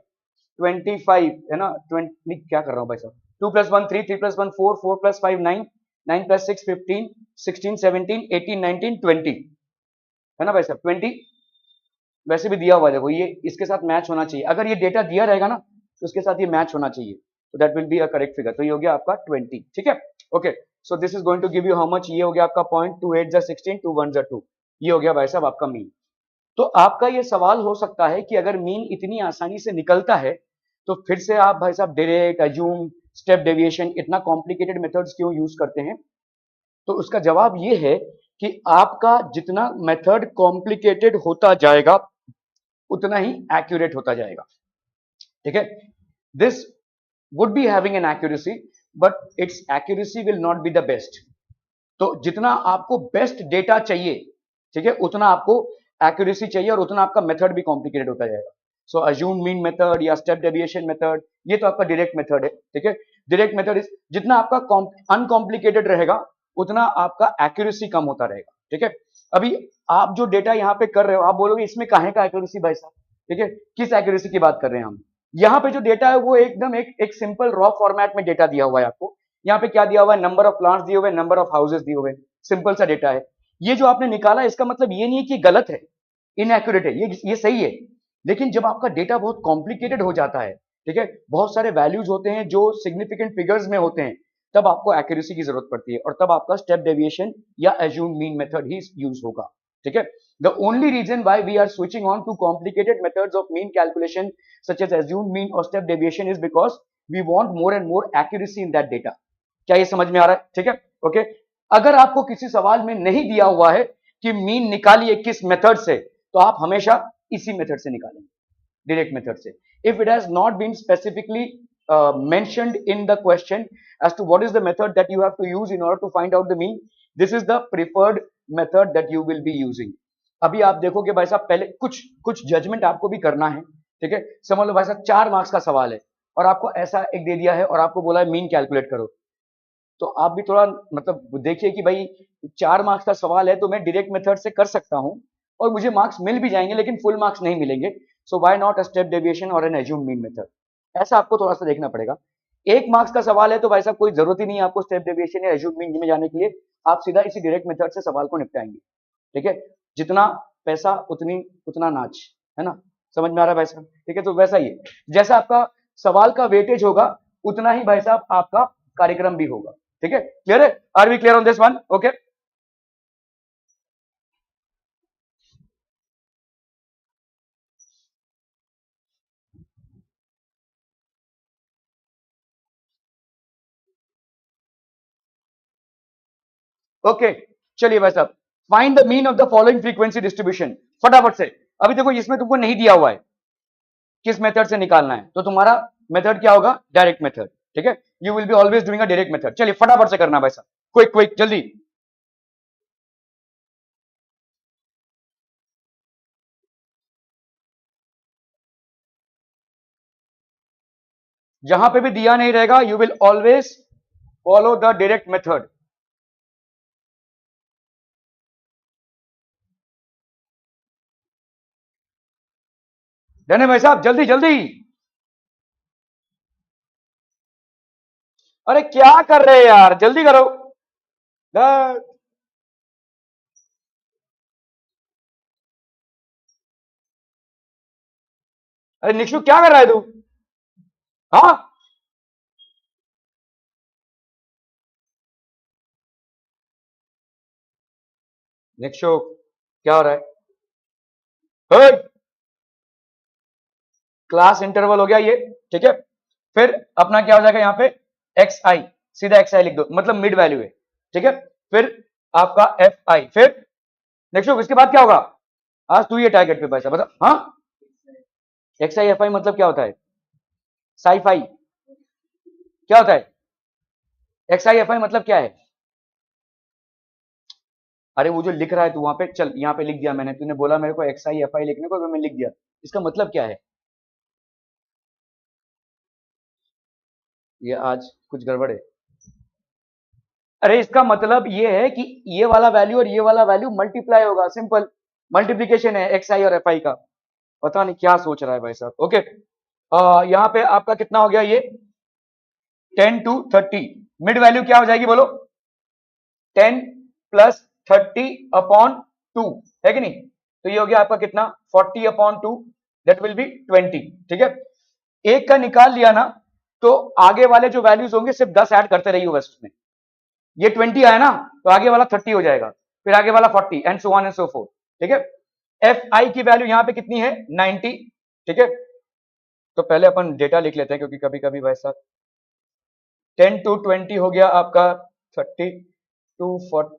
25 है ना, 20 क्या कर रहा हूं भाई साहब, 2 plus 1 3, 3 plus 1 4, 4 plus 5 9, 9 plus 6 15, 16 17 18 19 20 है ना भाई साहब, 20 वैसे भी दिया हुआ है, देखो ये इसके साथ मैच होना चाहिए, अगर ये डेटा दिया रहेगा ना तो उसके साथ ये मैच होना चाहिए, तो that will be a correct figure. तो ये हो गया आपका 20। ठीक है, okay, so this is going to give you how much, ये हो गया आपका 0.28 16 2 1 2, ये हो गया भाई साहब आपका मीन। तो आपका ये सवाल हो सकता है कि अगर मीन इतनी आसानी से निकलता है तो फिर से आप भाई साहब डायरेक्ट, अज्यूम, स्टेप डेविएशन, इतना कॉम्प्लिकेटेड मेथड्स क्यों यूज करते हैं। तो उसका जवाब ये है कि आपका जितना मेथड कॉम्प्लिकेटेड होता जाएगा उतना ही एक्यूरेट होता जाएगा। ठीक है, this would be having an accuracy but it's accuracy will not be the best. तो जितना आपको बेस्ट डेटा चाहिए, ठीक है, उतना आपको एक्यूरेसी चाहिए और उतना आपका मेथड भी कॉम्प्लिकेटेड होता जाएगा। सो अज्यूम मीन मेथड या स्टेप डेविएशन मेथड, ये तो आपका डायरेक्ट मेथड है। ठीक है, डायरेक्ट मेथड इज जितना आपका अनकॉम्प्लिकेटेड रहेगा उतना आपका एक्यूरेसी कम होता रहेगा। ठीक है, अभी आप जो डेटा यहाँ पे कर रहे हो, आप बोलोगे इसमें काहे का एक्यूरेसी भाई साहब। ठीक है, किस एक्यूरेसी की बात कर रहे हैं हम, यहाँ पे जो डेटा है वो एकदम एक सिंपल रॉ फॉर्मेट में डेटा दिया हुआ है आपको। यहाँ पे क्या दिया हुआ है, नंबर ऑफ प्लांट्स दिए हुए, नंबर ऑफ हाउसेस दिए हुए, सिंपल सा डेटा है। ये जो आपने निकाला इसका मतलब ये नहीं है कि गलत है, इनएक्यूरेट है, ये सही है। लेकिन जब आपका डेटा बहुत कॉम्प्लिकेटेड हो जाता है, ठीक है, बहुत सारे वैल्यूज होते हैं जो सिग्निफिकेंट फिगर्स में होते हैं, तब आपको एक्यूरेसी की जरूरत पड़ती है और तब आपका स्टेप डेविएशन या एज्यूम मीन मेथड ही यूज होगा। ठीक है, the only reason why we are switching on to complicated methods of mean calculation such as assumed mean or step deviation is because we want more and more accuracy in that data। क्या ये समझ में आ रहा है? ठीक है, okay, अगर आपको किसी सवाल में नहीं दिया हुआ है कि मीन निकालिए किस मेथड से, तो आप हमेशा इसी मेथड से निकालेंगे, डायरेक्ट मेथड से। If it has not been specifically mentioned in the question as to what is the method that you have to use in order to find out the mean, this is the preferred method that you will be using। अभी आप देखोगे भाई साहब, पहले कुछ कुछ judgement आपको भी करना है। ठीक है, समझ लो भाई साहब 4 मार्क्स का सवाल है और आपको ऐसा एक दे दिया है और आपको बोला है मीन कैलकुलेट करो, तो आप भी थोड़ा मतलब देखिए कि भाई 4 मार्क्स का सवाल है तो मैं डायरेक्ट मेथड से कर सकता हूं और मुझे मार्क्स मिल भी जाएंगे लेकिन फुल मार्क्स नहीं मिलेंगे। So why not a step deviation और एन एज्यूम मीन मेथड, ऐसा आपको थोड़ा सा देखना पड़ेगा। 1 मार्क्स का सवाल है तो भाई साहब कोई जरूरत ही नहीं है आपको स्टेप डेविएशन या एज्यूम मीन में जाने के लिए, आप सीधा इसी डायरेक्ट मेथड से सवाल को निपटाएंगे। ठीक है, जितना पैसा उतनी उतना नाच, है ना, समझ में आ रहा है भाई साहब। ठीक है, तो वैसा ही है, जैसा आपका सवाल का वेटेज होगा उतना ही भाई साहब आपका कार्यक्रम भी होगा। ठीक है, क्लियर है, are we clear on this one? Okay, okay, चलिए भाई साहब, find the mean of the following frequency distribution, फटाफट से। अभी देखो इसमें तुमको नहीं दिया हुआ है किस मेथड से निकालना है, तो तुम्हारा मेथड क्या होगा, डायरेक्ट मेथड। ठीक है, you will be always doing a direct method. चलिए फटाफट से करना भाई साहब, क्विक क्विक जल्दी। जहां पे भी दिया नहीं रहेगा you will always follow the direct method. Done है भाई साहब, जल्दी जल्दी। अरे क्या कर रहे हैं यार, जल्दी करो। डन। अरे निक्षु क्या कर रहा है तू? हाँ, निक्षु क्या हो रहा है? हे! क्लास इंटरवल हो गया ये, ठीक है। फिर अपना क्या हो जाएगा यहाँ पे, एक्स आई, सीधा एक्स आई लिख दो, मतलब मिड वैल्यू है, ठीक है। फिर आपका एफ आई, फिर नेक्स्ट इसके बाद क्या होगा? आज तू ये टारगेट पे पैसा बता। हाँ, एक्स आई एफ आई मतलब क्या होता है? साई फाई क्या होता है? एक्स आई एफ आई मतलब क्या है? अरे वो जो लिख रहा है तू वहां पे, चल यहाँ पे लिख दिया मैंने, तूने बोला मेरे को एक्स आई एफ आई लिखने को, तो मैंने लिख दिया। इसका मतलब क्या है? ये आज कुछ गड़बड़ है। अरे इसका मतलब ये है कि ये वाला वैल्यू और ये वाला वैल्यू मल्टीप्लाई होगा, सिंपल मल्टीप्लीकेशन है एक्स आई और एफ आई का। पता नहीं क्या सोच रहा है भाई साहब। ओके, यहाँ पे आपका कितना हो गया ये, 10 to 30। मिड वैल्यू क्या हो जाएगी बोलो? 10 + 30/2 है कि नहीं? तो ये हो गया आपका कितना, 40/2, दैट विल बी 20, ठीक है। एक का निकाल लिया ना, तो आगे वाले जो वैल्यूज होंगे सिर्फ 10 ऐड करते रहिए बस उसमें। ये 20 आया ना, तो आगे वाला 30 हो जाएगा, फिर आगे वाला 40 and so on and so fourth, ठीक है। एफ आई की वैल्यू यहाँ पे कितनी है, 90, ठीक है। तो पहले अपन डेटा लिख लेते हैं, क्योंकि कभी कभी वैसा 10 to 20 हो गया आपका, 30 to 40,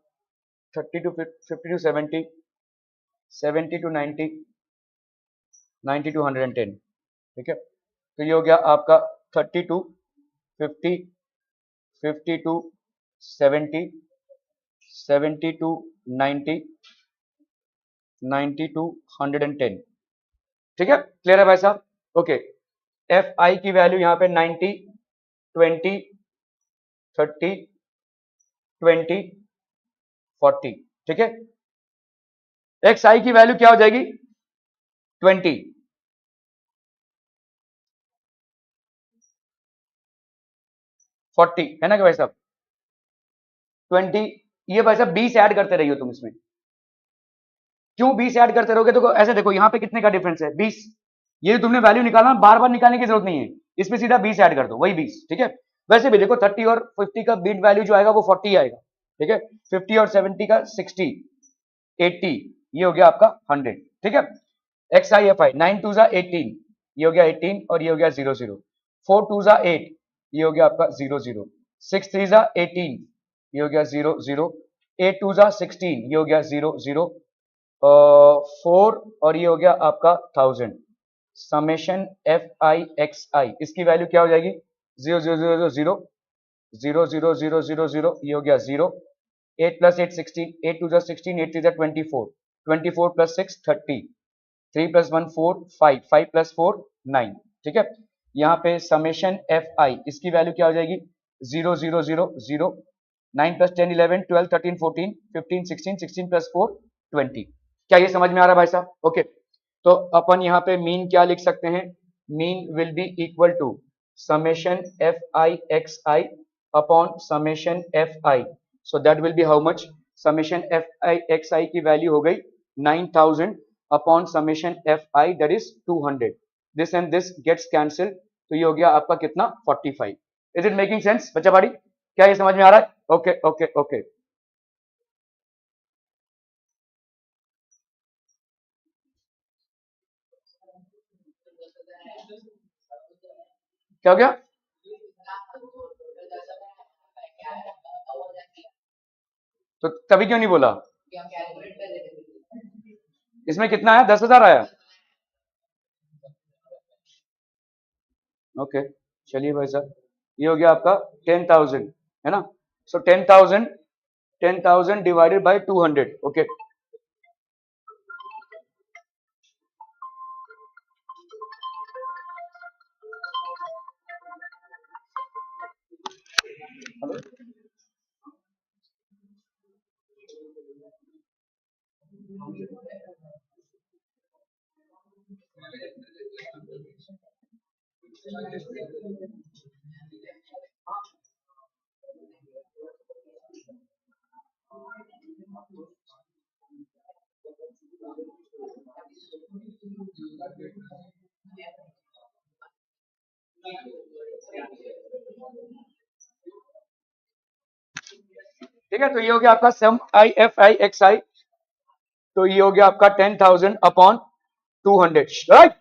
30 to 50 to 70, 70 to 90, 90 to 110, ठीक है। तो ये हो गया आपका 30 to 50, 50 to 70, 70 to 90, 90 to 110, ठीक है। क्लियर है भाई साहब? ओके, एफ आई की वैल्यू यहाँ पे 90, 20, 30, 20, 40, ठीक है। एक्स आई की वैल्यू क्या हो जाएगी, 20, 40, है ना कि भाई साहब? 20, ये भाई साहब 20 ऐड करते रहिए तुम इसमें। क्यों 20 ऐड करते रहोगे? तो ऐसे देखो, यहाँ पे कितने का डिफरेंस है, 20। ये तुमने वैल्यू निकालना, बार बार निकालने की जरूरत नहीं है, इसमें सीधा 20 ऐड कर दो, वही 20, ठीक है। वैसे भी देखो 30 और 50 का बीट वैल्यू जो आएगा वो 40 आएगा, ठीक है। 50 और 70 का 60, 80, ये हो गया आपका 100, ठीक है। एक्स आई एफ आई, 9 2 18, ये हो गया 18 और ये हो गया 00, 4 2 8, ये हो गया आपका 00, 6 3 18, ये हो गया 00, 8 2 16, ये हो गया 00, 4 और ये हो गया आपका 1000। समेशन एफ आई एक्स आई, इसकी वैल्यू क्या हो जाएगी, 0000, 0 0 0 0 0 0, ये हो गया 0, 8 + 8 16, 8 2 16, 8 3 24, 24 + 6 30, 3 + 1 4, 5, 5 + 4 9, ठीक है। यहाँ पे समेशन एफ आई, इसकी वैल्यू क्या हो जाएगी, 0 0 0 0, 9 + 10 11 12 13 14 15 16, 16 + 4 20। क्या ये समझ में आ रहा है भाई साहब? ओके, तो अपन यहाँ पे मीन क्या लिख सकते हैं, mean will be equal to summation f i x i upon summation f i. So that will be how much, summation f i x i की वैल्यू हो गई 9000 upon summation f i, that is 200। This and this gets cancel, तो ये हो गया आपका कितना, 45। Is it making sense बच्चा बाड़ी? क्या ये समझ में आ रहा है? Okay okay okay. क्या हो गया? तो तभी क्यों नहीं बोला? इसमें कितना आया, 10,000 आया? ओके, चलिए भाई साहब, ये हो गया आपका 10,000, है ना। सो 10,000, 10,000 डिवाइडेड बाय 200, ओके। ठीक है, तो ये हो गया आपका सम आई एफ आई एक्स आई, तो ये हो गया आपका 10,000 अपॉन 200, राइट।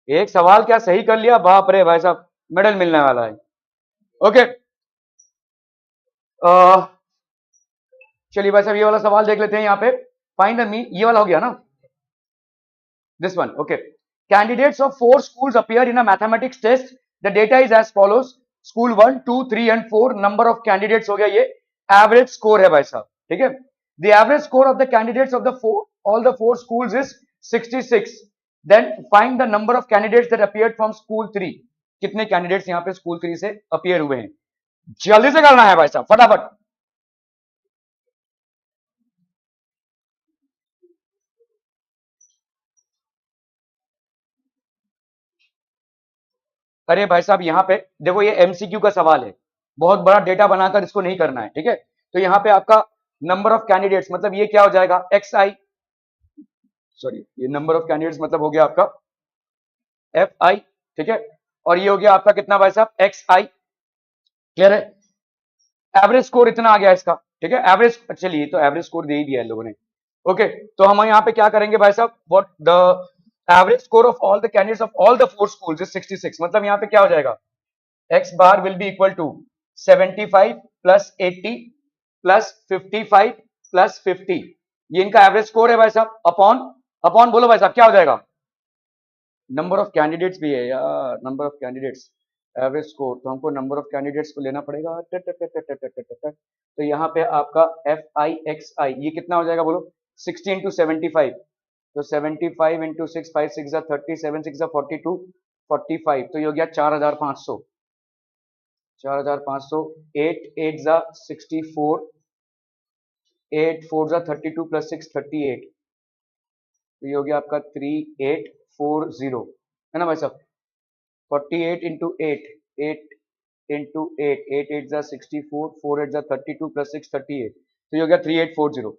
एक सवाल क्या सही कर लिया, बाप रे भाई साहब, मेडल मिलने वाला है। ओके, चलिए भाई साहब ये वाला सवाल देख लेते हैं यहाँ पे। फाइंड द मीन, ये वाला हो गया ना, this one. Okay, candidates of 4 schools appear in a mathematics test. The data is as follows: school 1, 2, 3 and 4, number of candidates हो गया, ये एवरेज स्कोर है भाई साहब, ठीक है। The average score of the candidates of the all the 4 schools is 66. Then find the number of candidates that appeared from school 3. कितने candidates यहाँ पे स्कूल 3 से अपीयर हुए हैं, जल्दी से करना है भाई साहब, फटाफट। अरे भाई साहब यहाँ पे देखो, ये एमसीक्यू का सवाल है, बहुत बड़ा डेटा बनाकर इसको नहीं करना है, ठीक है। तो यहाँ पे आपका नंबर ऑफ कैंडिडेट्स मतलब ये क्या हो जाएगा, एक्स आई, सॉरी ये नंबर ऑफ कैंडिडेट्स मतलब हो गया आपका एफ आई, ठीक है। और ये हो गया आपका कितना भाई साहब, एक्स आई, क्लियर है। एवरेज स्कोर इतना आ गया इसका, ठीक है। एवरेज, चलिए तो एवरेज स्कोर दे ही दिया है लोगों ने। ओके, तो हम यहाँ पे क्या करेंगे भाई साहब, what the average score of all the candidates of all the 4 schools is 66, मतलब यहाँ पे क्या हो जाएगा, x bar will be equal to 75 plus 80 plus 55 plus 50, ये इनका एवरेज स्कोर है भाई साहब, अपॉन अपॉन बोलो भाई साहब क्या हो जाएगा, नंबर ऑफ कैंडिडेट्स भी है यार, number of candidates average score, तो हमको नंबर ऑफ कैंडिडेट्स को लेना पड़ेगा। तो यहाँ पे आपका एफ आई एक्स आई ये कितना हो जाएगा बोलो, 60 इंटू 75, तो 75 इंटू 6, 5 6 30, 7 6 42, 45, तो ये हो गया 4,500, 4,500, 8 8 जा 64, 8 4 जा 32 प्लस 6 38, तो ये हो गया आपका 3840, है ना भाई साहब। 48 इंटू 8, 8 इंटू 8, 8 8 जा 64, 4 8 जा 32 प्लस 6 38, तो ये हो गया 3840।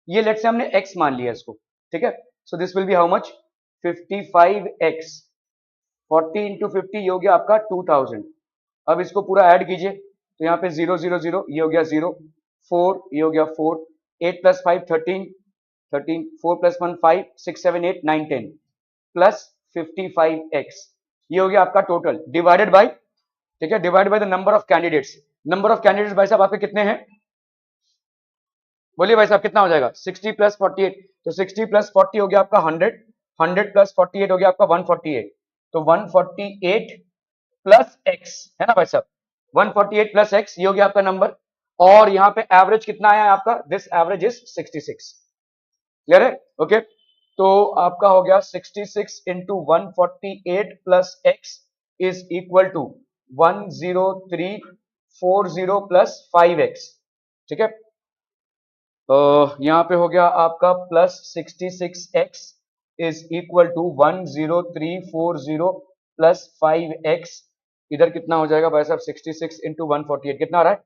ये लेट से हमने x मान लिया इसको, ठीक है। सो this will be how much, 55x, 40 into 50 ये हो गया आपका 2000। अब इसको पूरा ऐड कीजिए, तो यहाँ पे 0 0 0 ये हो गया 0, 4 ये हो गया 4, 8 प्लस 5 13, 13, 4 प्लस 1 5, 6 7 8 9 10 प्लस 55x, ये हो गया आपका टोटल डिवाइडेड बाय, ठीक है, divide by the number of candidates. Number of candidates भाई साहब आपके कितने हैं, बोलिए भाई साहब कितना हो जाएगा, 60 प्लस 48, तो 60 प्लस 40 हो गया आपका 100, 100 प्लस 48 हो गया आपका 148, तो 148 प्लस x, है ना भाई साहब, 148 प्लस x, ये हो गया आपका नंबर। और यहाँ पे एवरेज कितना आया है आपका, दिस एवरेज इज 66, क्लियर है। ओके, तो आपका हो गया 66 into 148 plus x is equal to 10340 plus 5x, ठीक है। यहाँ पे हो गया आपका plus 66x is equal to 10340 plus 5x, इधर कितना हो जाएगा भाई साहब, 66 इंटू 148 कितना आ रहा है,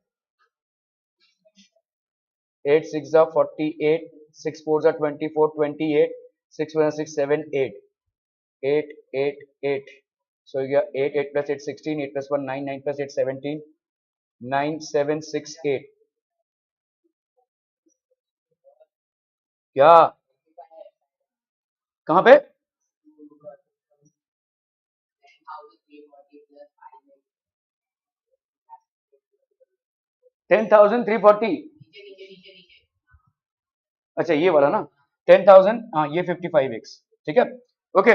8 6 जा 48, 6 4 जा 24 28, 6 1 6 7 8 8 8 8, सो गया 8 8 प्लस 8 16, 8 प्लस 1 9, 9 प्लस 8 17, 9 7 6 8, क्या कहां पे, 10,340, अच्छा ये वाला ना 10,000, हाँ ये 55x, ठीक है। ओके,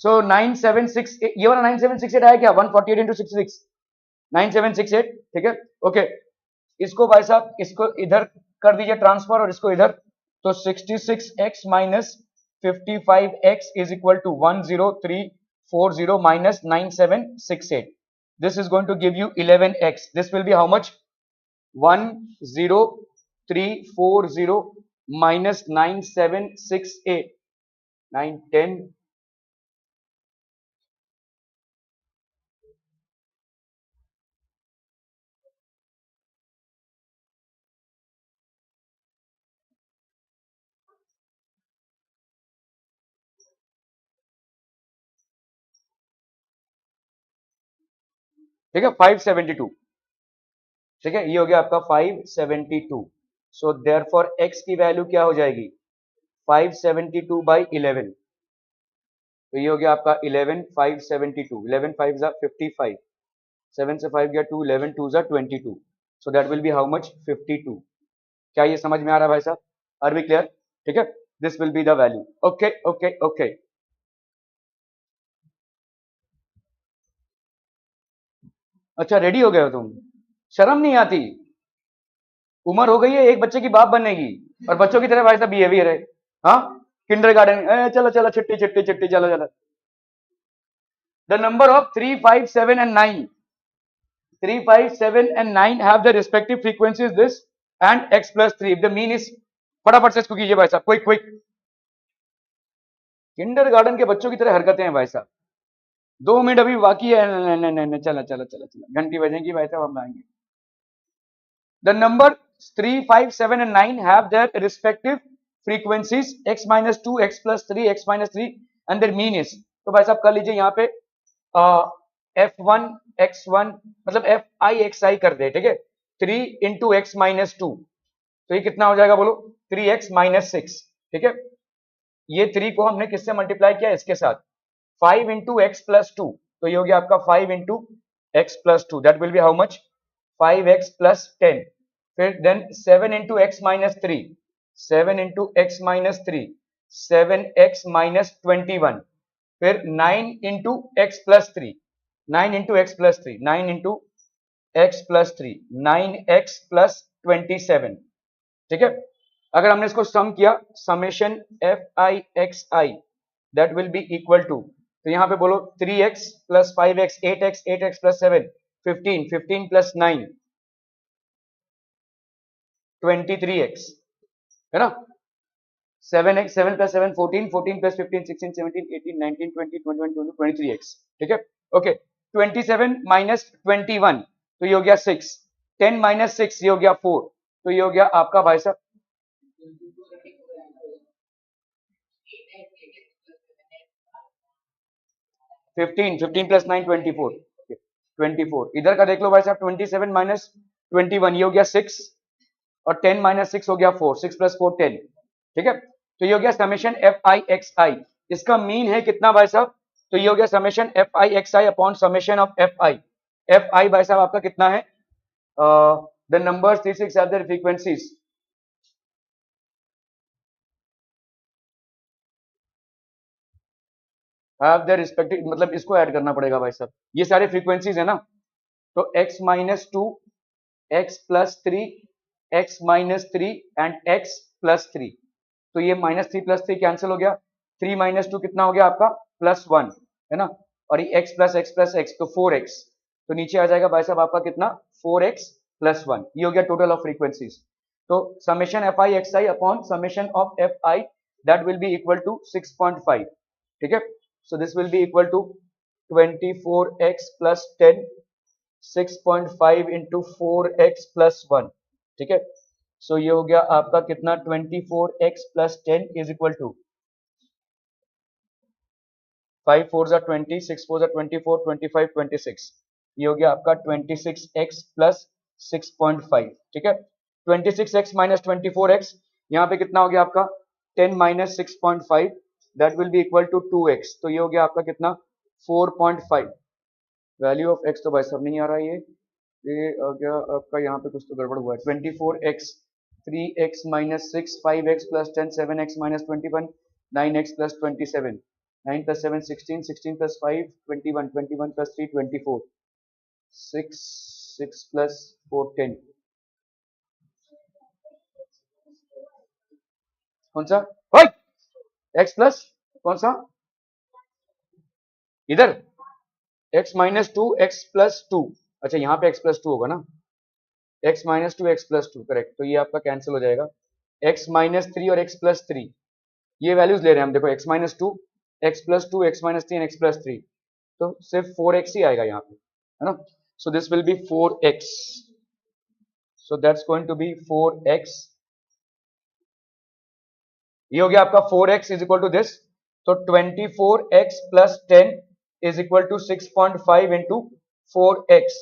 सो 9768, ये वाला 9768 आया क्या, 148 इंटू 66, 9768, ठीक है। ओके, इसको भाई साहब इसको इधर कर दीजिए ट्रांसफर और इसको इधर, तो 66x minus 55x is equal to 10340 minus 9768, this is going to give you 11x, this will be how much, 10340 -9768 910 ठीक है 572 ठीक है ये हो गया आपका 572 सो देयरफॉर x की वैल्यू क्या हो जाएगी 572 बाई 11 तो ये हो गया आपका 11 572 11 5 जा 55 7 से 5 गया 2 11 2 जा 22 सो that will be how much 52 क्या ये समझ में आ रहा है भाई साहब आर वी क्लियर ठीक है this will be the value okay okay okay अच्छा रेडी हो गए हो तुम शर्म नहीं आती उम्र हो गई है एक बच्चे की बाप बनने की और बच्चों की तरह भाई साहब बिहेवियर है हाँ किंडर गार्डन चलो चलो छिट्टी छिट्टी छिट्टी चलो चलो the number of 3 5 7 and 9 3 5 7 and 9 have the respective frequencies this and x plus 3 if the mean is फटाफट से इसको कीजिए भाई साहब क्विक क्विक किंडर गार्डन के बच्चों की तरह हरकतें हैं भाई साहब 2 मिनट अभी बाकी है चलो चलो चलो चलो घंटी बजेगी भाई साहब हम आएंगे the number 3 5 7 and 9 have their respective frequencies x minus 2 x plus 3 x minus 3 and their mean is तो भाई साहब कर लीजिए यहाँ पे f1 x1 मतलब fi xi कर दे ठीक है 3 इंटू एक्स माइनस टू तो ये कितना हो जाएगा बोलो 3x माइनस 6 ठीक है ये 3 को हमने किससे मल्टीप्लाई किया इसके साथ 5 इंटू एक्स प्लस टू तो ये हो गया आपका 5 into x plus two that will be how much 5x plus 10 फिर then 7 into x minus 3 7 into x minus 3 7x minus 21 फिर 9 into x plus 3 9 into x plus 3 9 into x plus 3 9x plus 27 ठीक है अगर हमने इसको sum किया summation f i x i that will be equal to तो यहां पे बोलो 3x plus 5x 8x 8x plus 7 15 15 plus 9 23x है ना 7x 7 प्लस 7 14 14 प्लस 15 16 17 18 19 20 21 22 23x ठीक है ओके 27 माइनस 21 तो ये हो गया 6 10 माइनस 6 ये हो गया 4 तो ये हो गया आपका भाई साहब 15 15 प्लस 9 24 24 इधर का देख लो भाई साहब 27 माइनस 21 ये हो गया 6 और 10 माइनस 6 हो गया 4 6 प्लस 4 10 ठीक है तो ये हो गया समेशन एफ आई एक्स आई इसका मीन है कितना भाई साहब तो ये हो गया summation f i x i upon summation of f i भाई साहब आपका कितना है the numbers 36 are their frequencies have their respective मतलब इसको ऐड करना पड़ेगा भाई साहब ये सारे फ्रीक्वेंसीज है ना तो x minus two x plus three x minus three and x plus three तो ये minus three plus three cancel हो गया 3 माइनस टू कितना हो गया आपका प्लस 1 है ना और ये x प्लस x तो 4x तो नीचे आ जाएगा भाई साहब आपका कितना 4x प्लस 1 ये हो गया टोटल ऑफ फ्रीक्वेंसीज तो summation f i x i upon summation of f i that will be equal to 6.5 ठीक है so this will be equal to 24x plus 10 6.5 into 4x plus 1 ठीक है so ये हो गया आपका कितना 24x plus 10 is equal to 5 4 are 20 6 4 are 24 25 26 ये हो गया आपका 26x plus 6.5 ठीक है 26x minus 24x यहाँ पे कितना हो गया आपका 10 minus 6.5 that will be equal to 2x तो ये हो गया आपका कितना 4.5 वैल्यू ऑफ x तो भाई सब नहीं आ रहा ये आ गया आपका यहाँ पे कुछ तो गड़बड़ हुआ है 24x 3x minus 6 5x plus 10 7x minus 21 9x plus 27 9 plus 7 16 16 plus 5 21 21 plus 3 24 6 6 plus 4 10 कौन सा x प्लस कौन सा इधर x minus two x plus to अच्छा यहाँ पे x प्लस टू होगा ना x minus two x plus to correct तो ये आपका कैंसिल हो जाएगा x-3 और x+3 ये वैल्यूज ले रहे हैं हम। देखो x-2, x+2, x-3 and x+3, तो सिर्फ 4x ही आएगा यहाँ पे, है ना। So this will be 4x, so that's going to be 4x। ये हो गया आपका 4x is equal to this, तो 24x plus 10 is equal to 6.5 into 4x।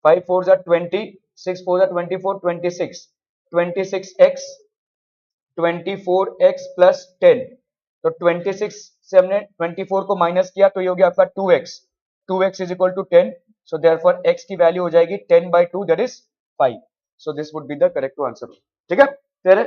5 4 जा 20, 6 4 जा 24, 26, 26x, 24x प्लस 10, तो 26 से हमने 24 को माइनस किया तो ये हो गया आपका 2x, 2x is equal to 10, so therefore x की वैल्यू हो जाएगी 10/2 that is 5। So this would be the correct answer. ठीक है, फिर